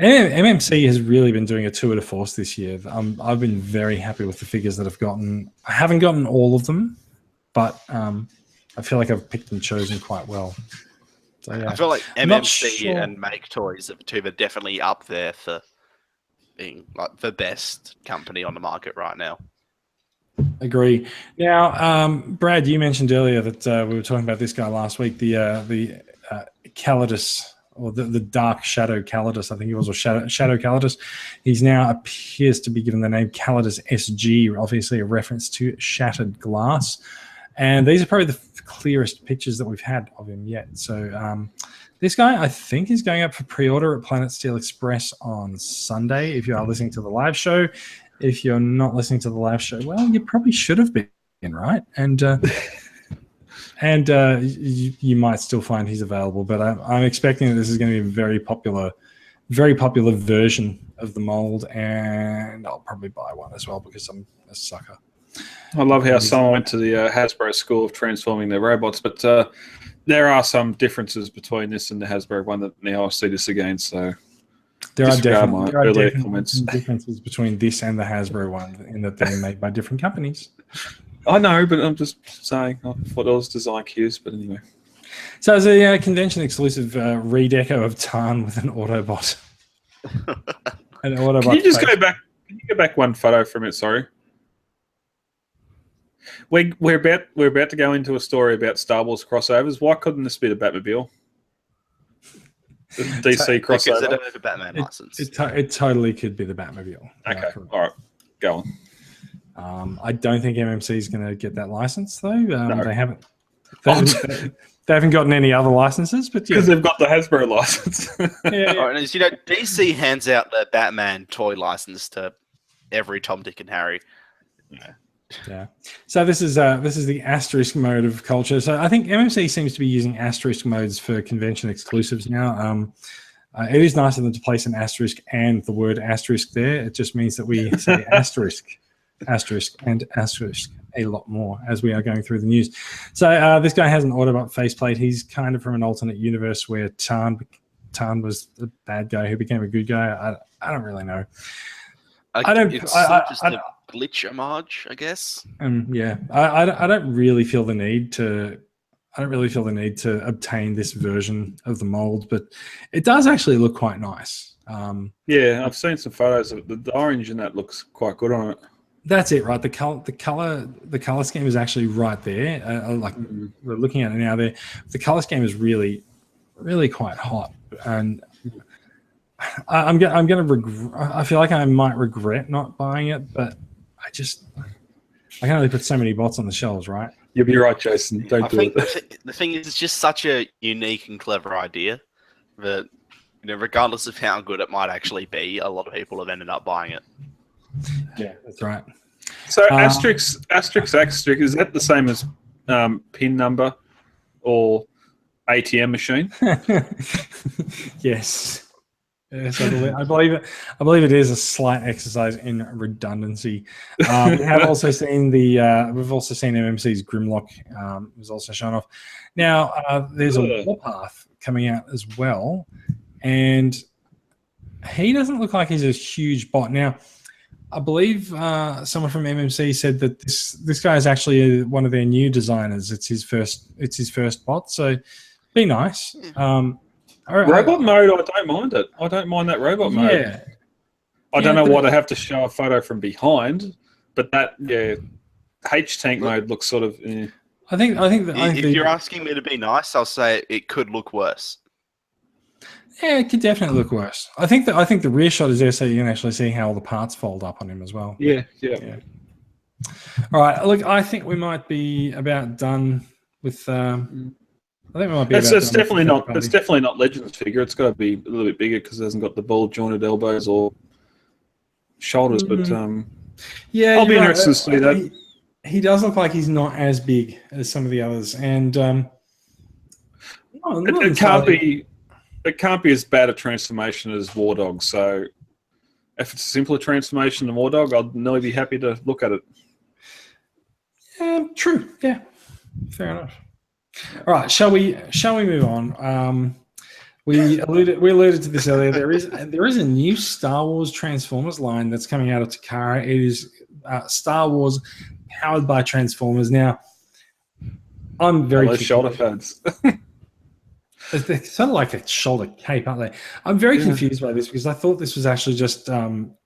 MMC has really been doing a tour de force this year. I've been very happy with the figures that I've gotten. I haven't gotten all of them, but I feel like I've picked and chosen quite well. So yeah, I feel like I'm not MMC sure. and Make Toys are definitely up there for being like the best company on the market right now. Agree. Now, Brad, you mentioned earlier that we were talking about this guy last week, the Calidus, or the Dark Shadow Calidus, I think he was, or Shadow Calidus. He's now appears to be given the name Calidus SG, obviously a reference to shattered glass. And these are probably the clearest pictures that we've had of him yet. So this guy, I think, is going up for pre-order at Planet Steel Express on Sunday, if you are listening to the live show. If you're not listening to the live show, well, you probably should have been, right? And you might still find he's available, but I'm expecting that this is going to be a very popular version of the mold, and I'll probably buy one as well because I'm a sucker. I love how someone went to the Hasbro school of transforming their robots, but there are some differences between this and the Hasbro one that now I see this again, so... There are definitely comments. differences between this and the Hasbro one in that they're made by different companies. I know, but I'm just saying I thought it was design cues, but anyway. So as a convention exclusive redeco of Tarn with an Autobot. An Autobot. Can you just go back? Can you go back one photo from it? Sorry. We're about to go into a story about Star Wars crossovers. Why couldn't this be the Batmobile? The DC crossover. Because they don't have a Batman license. It totally could be the Batmobile. Okay, all right, go on. I don't think MMC is going to get that license though. No. They haven't. They haven't gotten any other licenses, but because they've got the Hasbro license. Yeah. Right, and you know, DC hands out the Batman toy license to every Tom, Dick, and Harry. Yeah. So this is the asterisk mode of culture. So I think MMC seems to be using asterisk modes for convention exclusives now. It is nice of them to place an asterisk and the word asterisk there. It just means that we say asterisk, asterisk, and asterisk a lot more as we are going through the news. So this guy has an Autobot faceplate. He's kind of from an alternate universe where Tarn was the bad guy who became a good guy. I don't really know. It's just a glitch homage, I guess. Yeah, I don't really feel the need to. I don't really feel the need to obtain this version of the mold, but it does actually look quite nice. Yeah, I've seen some photos of the orange, and that looks quite good on it. That's it, right? The color scheme is actually right there. We're looking at it now. There, the color scheme is really, really quite hot, and I'm gonna regret. I feel like I might regret not buying it, but I can only put so many bots on the shelves, right? You'll be right, Jason. Don't do it. The thing is, it's just such a unique and clever idea that, regardless of how good it might actually be, a lot of people have ended up buying it. Yeah, that's right. So asterisk, is that the same as PIN number or ATM machine? Yes. Yes, I believe it is a slight exercise in redundancy. We have also seen we've also seen MMC's Grimlock was also shown off. Now there's a Warpath coming out as well, and he doesn't look like he's a huge bot. Now, I believe someone from MMC said that this guy is actually one of their new designers. It's his first bot, so be nice. Robot mode, I don't mind it. I don't mind that robot mode. Yeah. I don't know why they have to show a photo from behind, but that H-Tank mode looks sort of. I think if you're asking me to be nice, I'll say it could look worse. Yeah, it could definitely look worse. I think the rear shot is there so you can actually see how all the parts fold up on him as well. Yeah. All right, look, I think we might be about done with. I think we might be. It's definitely not. It's definitely not Legends figure. It's got to be a little bit bigger because it hasn't got the ball jointed elbows or shoulders. But yeah, I'll be interested to see that. He does look like he's not as big as some of the others, and it can't be. It can't be as bad a transformation as War Dog. So if it's a simpler transformation than War Dog, I'd nearly be happy to look at it. True. Yeah. Fair enough. All right. Shall we move on? We alluded to this earlier. There is a new Star Wars Transformers line that's coming out of Takara. It is Star Wars powered by Transformers. Now, I'm very shoulder pads. They're sort of like a shoulder cape, aren't they? I'm very confused by this because I thought this was actually just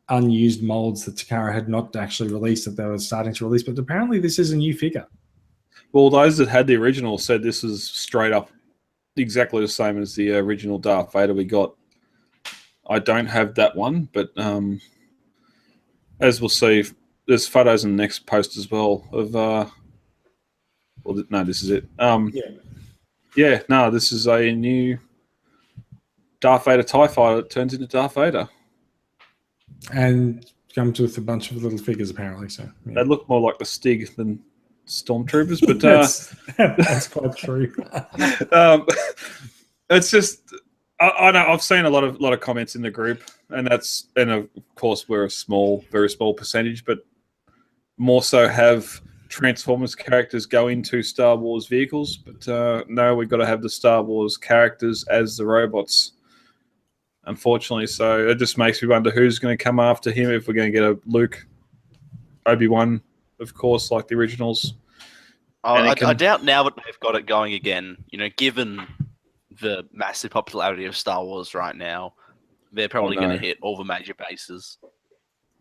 unused molds that Takara had not actually released that they were starting to release, but apparently this is a new figure. Well, those that had the original said this is straight up exactly the same as the original Darth Vader we got. I don't have that one, but as we'll see, there's photos in the next post as well of. Well, no, this is it. This is a new Darth Vader TIE fighter that turns into Darth Vader. And comes with a bunch of little figures, apparently. So They look more like the Stig than Stormtroopers, but that's quite true. It's just I know I've seen a lot of comments in the group, and of course we're a very small percentage, but more so have Transformers characters go into Star Wars vehicles, but no, we've got to have the Star Wars characters as the robots, unfortunately. So it just makes me wonder who's going to come after him, if we're going to get a Luke, Obi-Wan, of course, like the originals. I doubt now that they've got it going again, given the massive popularity of Star Wars right now, they're probably going to hit all the major bases.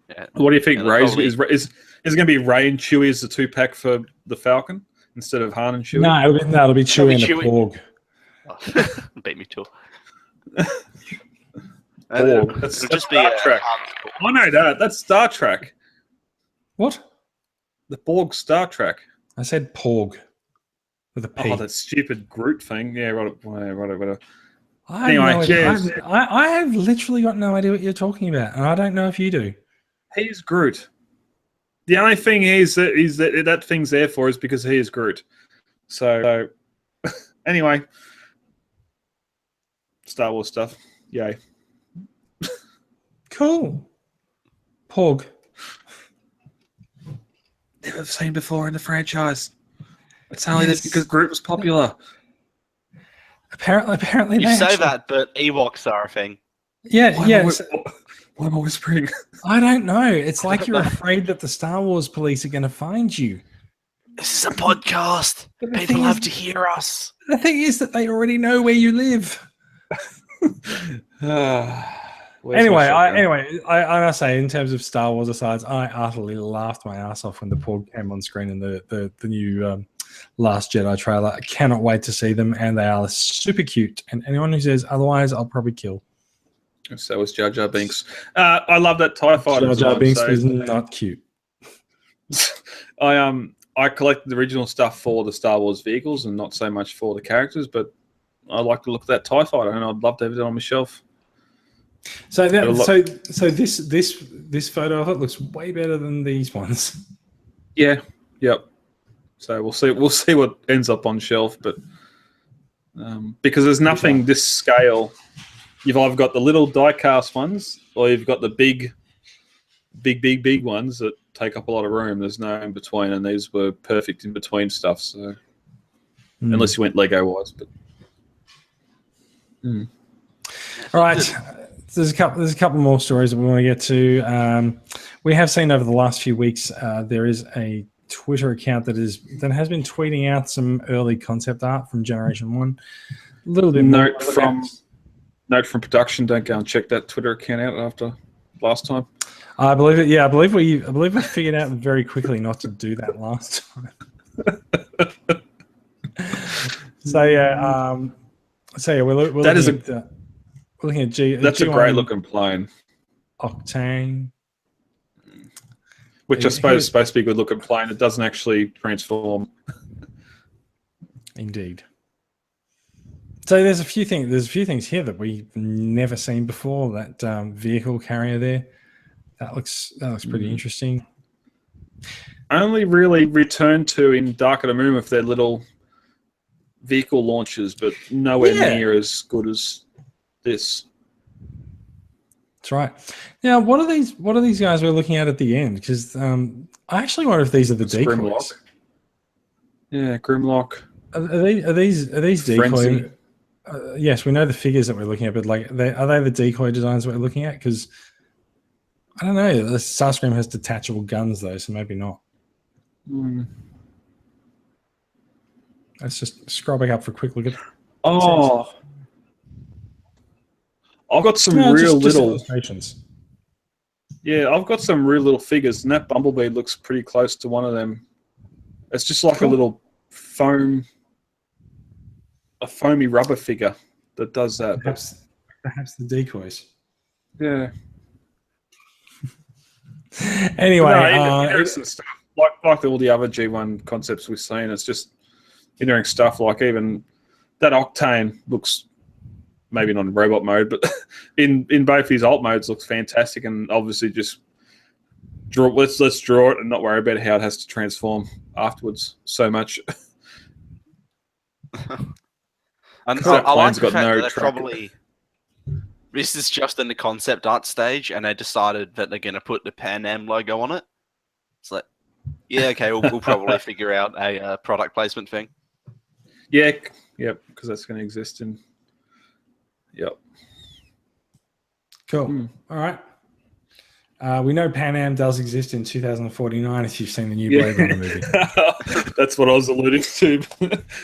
Yeah. What do you think, Ray? Is it going to be Ray and Chewie as the 2-pack for the Falcon instead of Han and Chewie? No, it'll be Chewie and the Porg. Oh, beat me to it. Porg. That's Star Trek. I know that. That's Star Trek. What? The Borg Star Trek. I said Porg with a P. Oh, that stupid Groot thing. Yeah, right. I have literally got no idea what you're talking about, and I don't know if you do. He's Groot. The only thing that thing's there for is because he is Groot. So anyway, Star Wars stuff. Yay. Cool. Porg. Never seen before in the franchise. It's only just because Groot was popular. Apparently, you say that, but Ewoks are a thing. Yeah. Why am I whispering? I don't know. It's like you're afraid that the Star Wars police are going to find you. This is a podcast. People have to hear us. The thing is that they already know where you live. Anyway, I must say, in terms of Star Wars asides, I utterly laughed my ass off when the Porg came on screen in the new Last Jedi trailer. I cannot wait to see them, and they are super cute. And anyone who says otherwise, I'll probably kill. So was Jar Jar Binks. I love that TIE fighter. Jar Jar Binks is not cute. I collected the original stuff for the Star Wars vehicles and not so much for the characters, but I like to look at that TIE fighter, and I'd love to have it on my shelf. So this photo of it looks way better than these ones. Yeah. Yep. So we'll see what ends up on shelf, but because there's nothing this scale. You've either got the little die-cast ones, or you've got the big ones that take up a lot of room. There's no in between, and these were perfect in between stuff. So unless you went Lego-wise, but all right. There's a couple more stories that we want to get to. We have seen over the last few weeks there is a Twitter account that has been tweeting out some early concept art from Generation 1. A little bit note from production. Don't go and check that Twitter account out after last time. I believe it. Yeah, I believe we figured out very quickly not to do that last time. We're looking at G. That's G1 a great looking plane. Octane. Which I suppose is supposed to be a good looking plane. It doesn't actually transform. Indeed. So there's a few things here that we've never seen before. That vehicle carrier there, that looks pretty interesting. Only really returned to in Dark of the Moon with their little vehicle launches, but nowhere near as good as this. That's right. Now, what are these guys we're looking at the end? Because I actually wonder if these are the decoys. Grimlock. Yeah, Grimlock. Are these decoy? Yes, we know the figures that we're looking at, but are they the decoy designs that we're looking at? Because I don't know. The Starscream has detachable guns though, so maybe not. Let's just scroll back up for a quick look at. I've got some No, real just little. illustrations. Yeah, I've got some real little figures, and that Bumblebee looks pretty close to one of them. It's just like Cool. a little foamy rubber figure that does that. Perhaps the decoys. Yeah. Anyway, No, interesting stuff. Like all the other G1 concepts we've seen, it's just interesting stuff. Like even that Octane looks, maybe not in robot mode, but in both his alt modes looks fantastic. And obviously, just let's draw it and not worry about how it has to transform afterwards so much. And That I like plane's the got fact no that they're track. probably this is just in the concept art stage, and they decided that they're going to put the Pan Am logo on it. It's like, yeah, okay, we'll probably figure out a product placement thing. Yeah, yep, because that's going to exist in. Yep. Cool. All right. We know Pan Am does exist in 2049 if you've seen the new Blade Runner movie. That's what I was alluding to.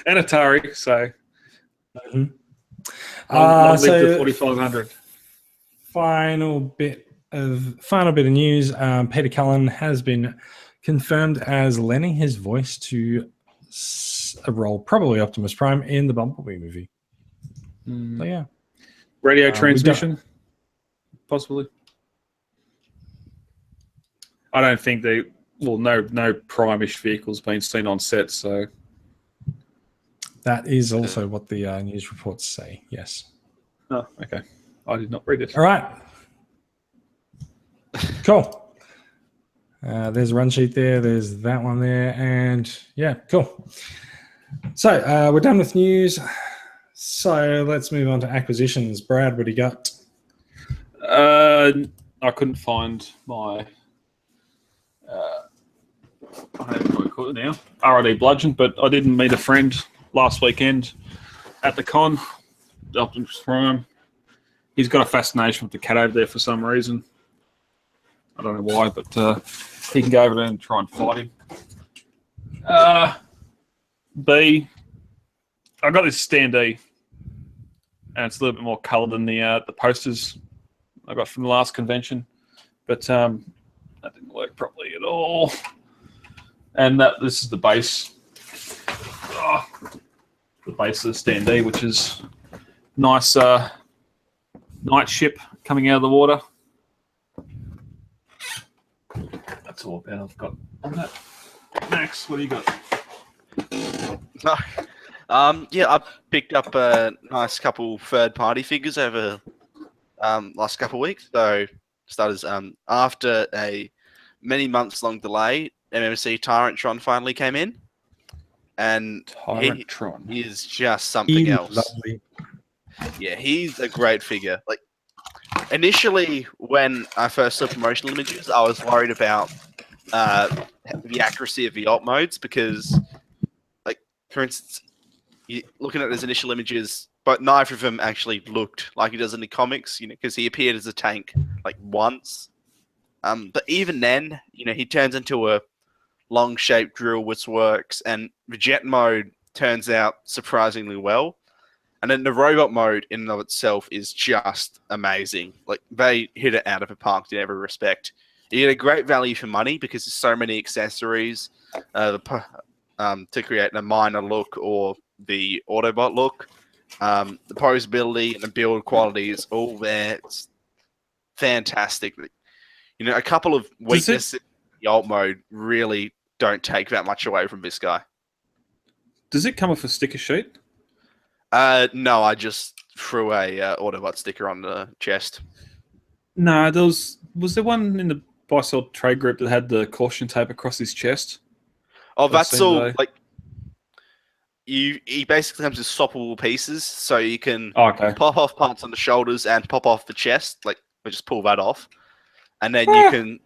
And Atari, so. Mm-hmm. Long So live the 4500. Final bit of news. Peter Cullen has been confirmed as lending his voice to a role, probably Optimus Prime, in the Bumblebee movie. So yeah, Radio transmission, possibly. I don't think no Prime-ish vehicles been seen on set, so. That is also what the news reports say. Yes. Oh, okay. I did not read it. All right. Cool. There's a run sheet there. There's that one there. And yeah, cool. So we're done with news. So let's move on to acquisitions. Brad, what do you got? I couldn't find my... I don't know what I call it now. RID Bludgeon, but I didn't meet a friend last weekend at the con. Optimus Prime. He's got a fascination with the cat over there for some reason. I don't know why, but he can go over there and try and fight him. B, I got this standee, and it's a little bit more coloured than the posters I got from the last convention, but that didn't work properly at all. And this is the base, the base of the standee, which is nice night ship coming out of the water. That's all about I've got on that. Max, what do you got? Yeah, I picked up a nice couple third-party figures over last couple of weeks. So, starters, after a many months-long delay, MMC Tyrantron finally came in, and Tyrantron he is just something else. Lovely. Yeah, he's a great figure. Like, initially, when I first saw promotional images, I was worried about the accuracy of the alt modes because, like, for instance, looking at his initial images, but neither of them actually looked like he does in the comics, because he appeared as a tank like once. But even then, he turns into a long-shaped drill which works, and the jet mode turns out surprisingly well. And then the robot mode in and of itself is just amazing. Like, they hit it out of the park in every respect. You get a great value for money because there's so many accessories to create a minor look or the Autobot look. The posability and the build quality is all there. It's fantastic. A couple of weaknesses in the alt mode really don't take that much away from this guy. Does it come with a sticker sheet? No, I just threw a Autobot sticker on the chest. No, was there one in the buy-sell trade group that had the caution tape across his chest? Oh, that's all. Like, he basically comes with swappable pieces, so you can pop off parts on the shoulders and pop off the chest. Like, we just pull that off, and then you can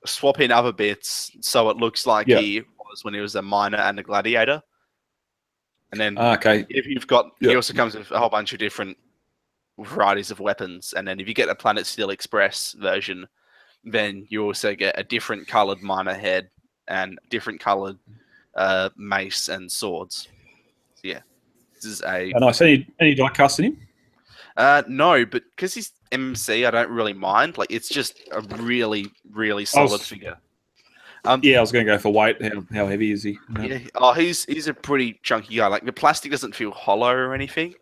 swap in other bits so it looks like he was when he was a miner and a gladiator. And then if you've got, he also comes with a whole bunch of different varieties of weapons. And then if you get a Planet Steel Express version, then you also get a different coloured miner head and different coloured mace and swords. So yeah, this is a... And I see any die cast in him? No, but because he's MC, I don't really mind. Like, it's just a really, really solid figure. I was going to go for weight. How heavy is he? Yeah. Oh, he's a pretty chunky guy. Like, the plastic doesn't feel hollow or anything,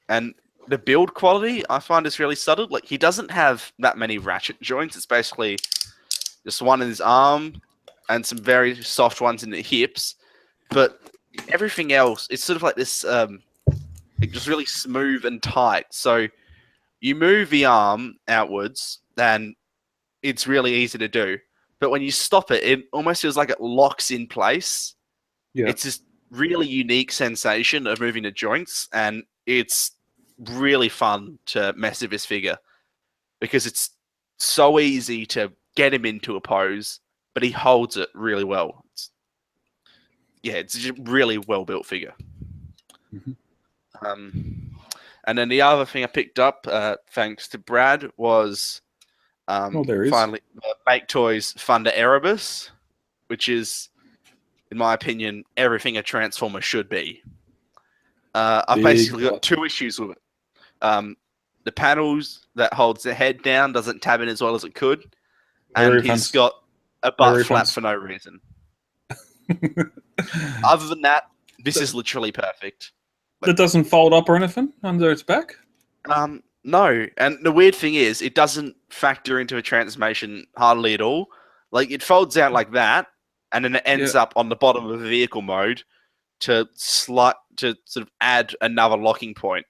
and the build quality I find is really subtle. Like, he doesn't have that many ratchet joints. It's basically just one in his arm and some very soft ones in the hips, but everything else, it's sort of like this, just really smooth and tight. So you move the arm outwards, and it's really easy to do. But when you stop it, it almost feels like it locks in place. Yeah. It's this really unique sensation of moving the joints, and it's really fun to mess with this figure because it's so easy to get him into a pose, but he holds it really well. It's a really well-built figure. Mm-hmm. And then the other thing I picked up, thanks to Brad, was finally Make Toys Thunder Erebus, which is, in my opinion, everything a Transformer should be. I've basically got 2 issues with it. The panels that holds the head down doesn't tab in as well as it could, and he's got a butt flap for no reason. Other than that, this is literally perfect. It doesn't fold up or anything under its back? No, and the weird thing is, it doesn't factor into a transformation hardly at all. Like, it folds out like that, and then it ends up on the bottom of the vehicle mode to sort of add another locking point.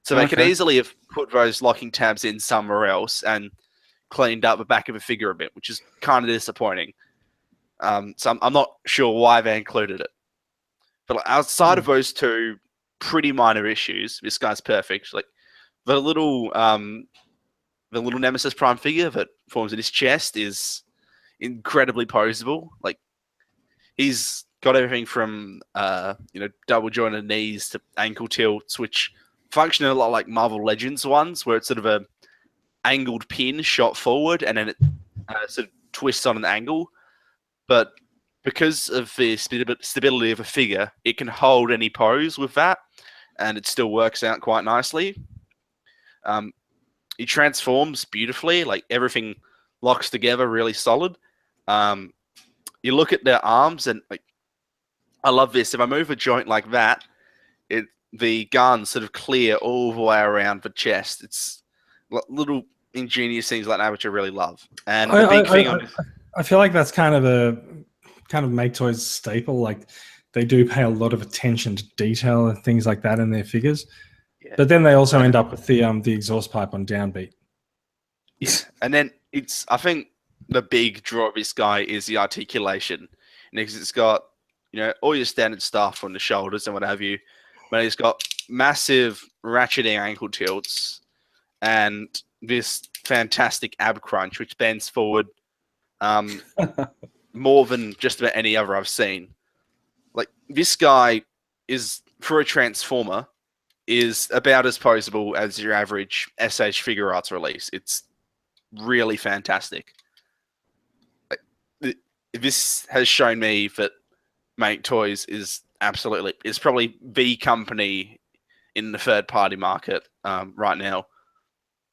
So they could easily have put those locking tabs in somewhere else and cleaned up the back of the figure a bit, which is kind of disappointing. So I'm not sure why they included it. But outside of those 2 pretty minor issues, this guy's perfect. Like, the little Nemesis Prime figure that forms in his chest is incredibly poseable. Like, he's got everything from double jointed knees to ankle tilts, which function a lot like Marvel Legends ones, where it's sort of a angled pin shot forward and then it sort of twists on an angle. But because of the stability of a figure, it can hold any pose with that, and it still works out quite nicely. It transforms beautifully, like everything locks together really solid. You look at their arms, and like, I love this. If I move a joint like that, the guns sort of clear all the way around the chest. It's little ingenious things like that, which I really love. And the big thing I feel like that's kind of Make Toys staple. Like, they do pay a lot of attention to detail and things like that in their figures. Yeah. But then they also end up with the exhaust pipe on downbeat. Yeah. And then I think the big draw of this guy is the articulation. Because it's got, all your standard stuff on the shoulders and what have you. But he's got massive ratcheting ankle tilts and this fantastic ab crunch, which bends forward more than just about any other I've seen. Like, this guy is, for a Transformer, is about as poseable as your average SH Figure Arts release. It's really fantastic. This has shown me that Make Toys is probably the company in the third-party market right now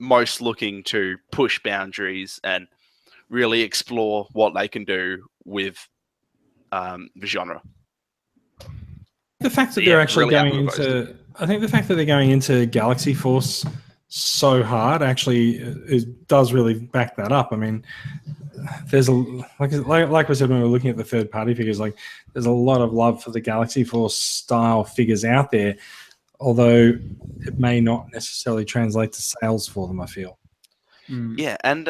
most looking to push boundaries and really explore what they can do with the genre. The fact that they're actually going into, I think the fact that they're going into Galaxy Force so hard actually it does really back that up. I mean, there's like we said when we were looking at the third party figures, like there's a lot of love for the Galaxy Force style figures out there, although it may not necessarily translate to sales for them, I feel. Yeah, and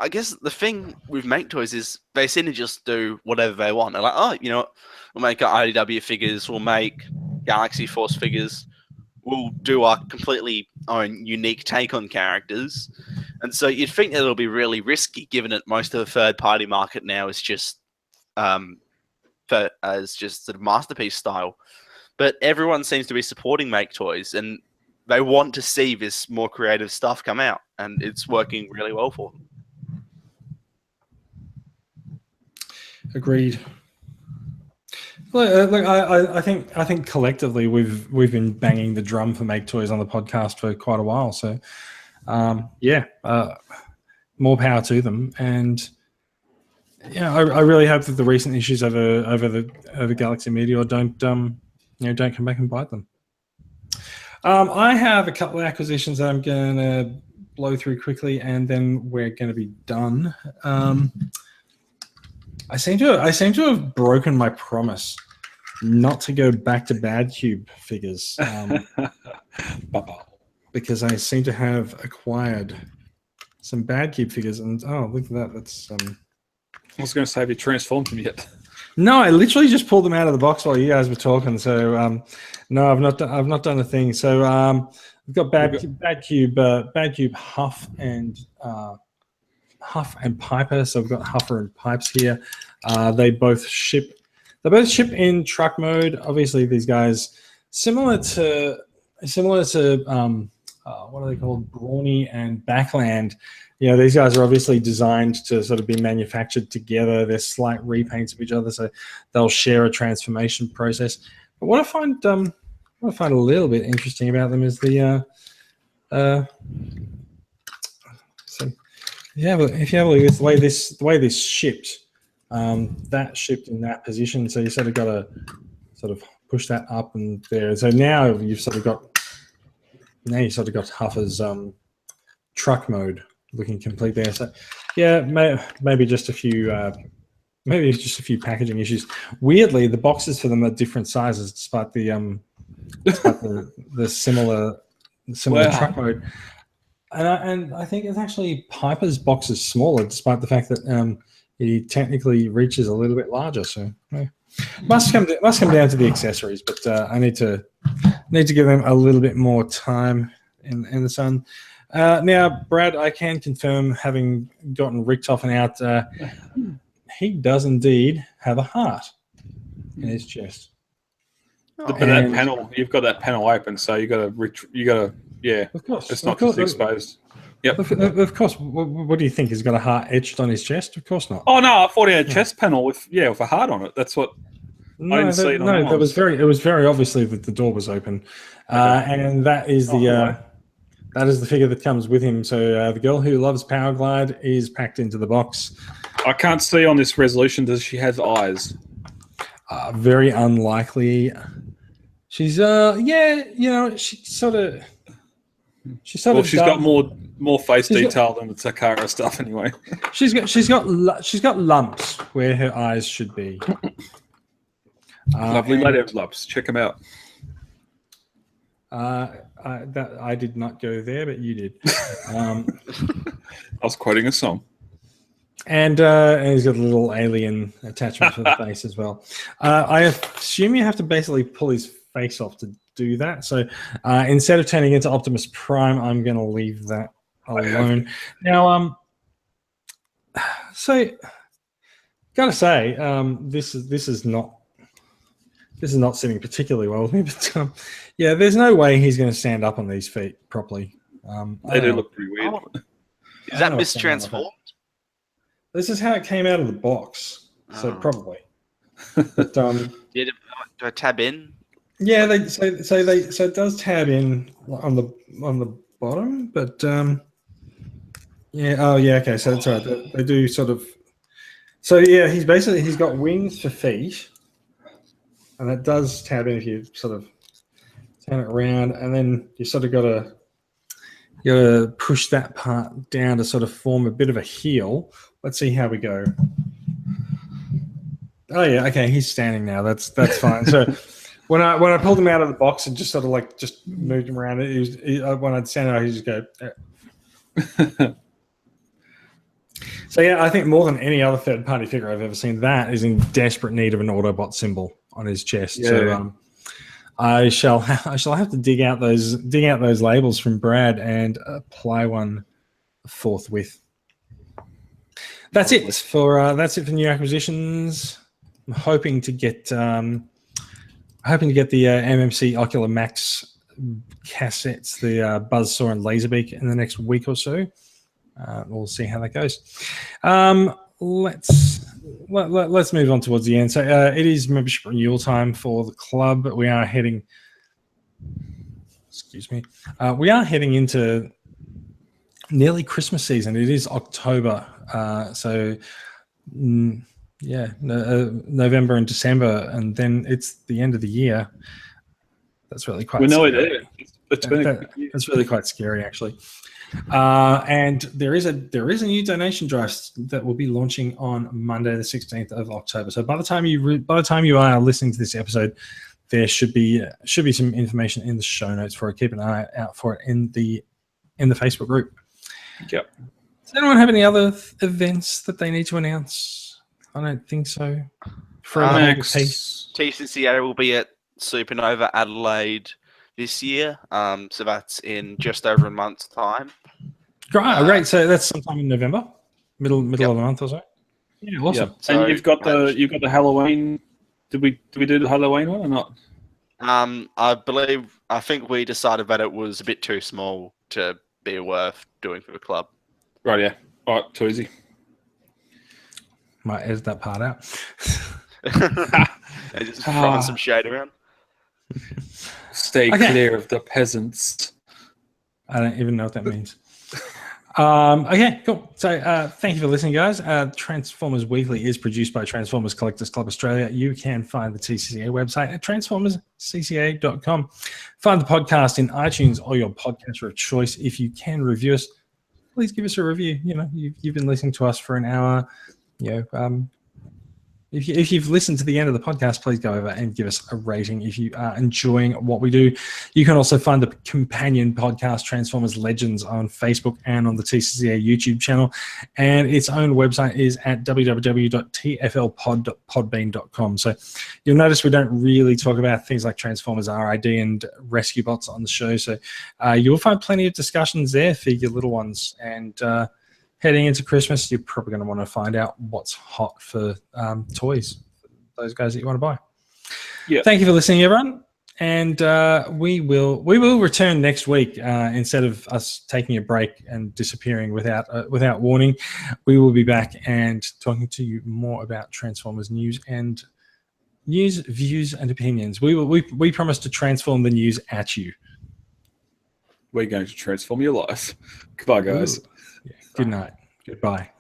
I guess the thing with Make Toys is they seem to just do whatever they want. They're like, oh, you know what? We'll make our IDW figures, we'll make Galaxy Force figures, we'll do our completely own unique take on characters. And so you'd think that it'll be really risky, given that most of the third-party market now is just sort of masterpiece style. But everyone seems to be supporting Make Toys, and they want to see this more creative stuff come out, and it's working really well for them. Agreed. Look, I think collectively we've been banging the drum for Make Toys on the podcast for quite a while. So yeah, more power to them. And yeah, I really hope that the recent issues over Galaxy Meteor don't come back and bite them. I have a couple of acquisitions that I'm going to blow through quickly, and then we're going to be done. I seem to have broken my promise not to go back to Bad Cube figures, because I seem to have acquired some Bad Cube figures, and oh, look at that! That's I was going to say, have you transformed them yet? No, I literally just pulled them out of the box while you guys were talking. So no, I've not done a thing. So we've got Bad Cube, Huff and Piper. So we've got Huffer and Pipes here. They both ship in truck mode. Obviously, these guys similar to what are they called? Brawny and Backland. You know, these guys are obviously designed to sort of be manufactured together. They're slight repaints of each other, so they'll share a transformation process. But what I find a little bit interesting about them is the so yeah, but if you have a look at the way this shipped, that shipped in that position, so you sort of got to sort of push that up and there. So now you've sort of got Huffer's truck mode looking complete there. So yeah, maybe just a few packaging issues. Weirdly, the boxes for them are different sizes, despite the similar truck mode. And I think it's actually Piper's box is smaller, despite the fact that he technically reaches a little bit larger. So yeah. must come down to the accessories. But I need to give them a little bit more time in the sun. Now, Brad, I can confirm, having gotten Richtofen out, he does indeed have a heart in his chest. But that panel, you've got that panel open, so you got to, yeah. Of course, it's not just exposed. Yep. Of course. What do you think? He's got a heart etched on his chest? Of course not. Oh no, I thought he had a chest panel with a heart on it. That's what. No, I didn't see it on it was very obviously that the door was open, and that is the figure that comes with him. So the girl who loves Powerglide is packed into the box. I can't see on this resolution. Does she have eyes? Very unlikely. She's she's got more face detail than the Takara stuff anyway. She's got lumps where her eyes should be. Lovely lady of lumps. Check them out. I did not go there, but you did. I was quoting a song. And he's got a little alien attachment for the face as well. I assume you have to basically pull his face off to do that. So instead of turning into Optimus Prime, I'm going to leave that alone. Now, so gotta say, this is not sitting particularly well with me. But yeah, there's no way he's going to stand up on these feet properly. They do look pretty weird. Is that mistransformed? This is how it came out of the box, so probably. But do I tab in? Yeah, so it does tab in on the bottom, but yeah. Oh yeah, okay. So that's right. They do sort of. So yeah, he's got wings for feet, and it does tab in if you sort of turn it around, and then you sort of got to push that part down to sort of form a bit of a heel. Let's see how we go. Oh yeah, okay. He's standing now. That's fine. So. When I pulled him out of the box and just sort of just moved him around, when I'd stand out, he'd just go. So yeah, I think more than any other third-party figure I've ever seen, that is in desperate need of an Autobot symbol on his chest. Yeah. So I shall have to dig out those labels from Brad and apply one forthwith. That's it for new acquisitions. I'm hoping to get the MMC Ocular Max cassettes, the Buzzsaw and Laserbeak, in the next week or so. We'll see how that goes. Let's move on towards the end. So it is membership renewal time for the club. We are heading. We are heading into nearly Christmas season. It is October, so November and December, and then it's the end of the year. That's really quite. We're nearly scary. there. It's been a quick year. That's really quite scary, actually. And there is a new donation drive that will be launching on Monday, the 16th of October. So by the time you are listening to this episode, there should be some information in the show notes for it. Keep an eye out for it in the Facebook group. Yep. Does anyone have any other events that they need to announce? I don't think so. For TCCA will be at Supernova Adelaide this year. So that's in just over a month's time. Great. So that's sometime in November, middle of the month or so. Yeah, awesome. Yep. So and you've got the Halloween. Did we do the Halloween one or not? I think we decided that it was a bit too small to be worth doing for the club. Right, yeah. All right, too easy. Might edit that part out. And just throwing some shade around. Stay clear of the peasants. I don't even know what that means. Okay, cool. So thank you for listening, guys. Transformers Weekly is produced by Transformers Collectors Club Australia. You can find the TCCA website at transformerscca.com. Find the podcast in iTunes or your podcaster of choice. If you can review us, please give us a review. You know, you've been listening to us for an hour. If you've listened to the end of the podcast, please go over and give us a rating if you are enjoying what we do. You can also find the companion podcast, Transformers Legends, on Facebook and on the TCCA YouTube channel. And its own website is at www.tflpod.podbean.com. So you'll notice we don't really talk about things like Transformers RID and Rescue Bots on the show. So you'll find plenty of discussions there for your little ones. And heading into Christmas, you're probably going to want to find out what's hot for toys, those guys that you want to buy. Yeah. Thank you for listening, everyone. And we will return next week instead of us taking a break and disappearing without warning. We will be back and talking to you more about Transformers news, views, and opinions. We promise to transform the news at you. We're going to transform your life. Goodbye, guys. Ooh. Yeah. Good night. Goodbye.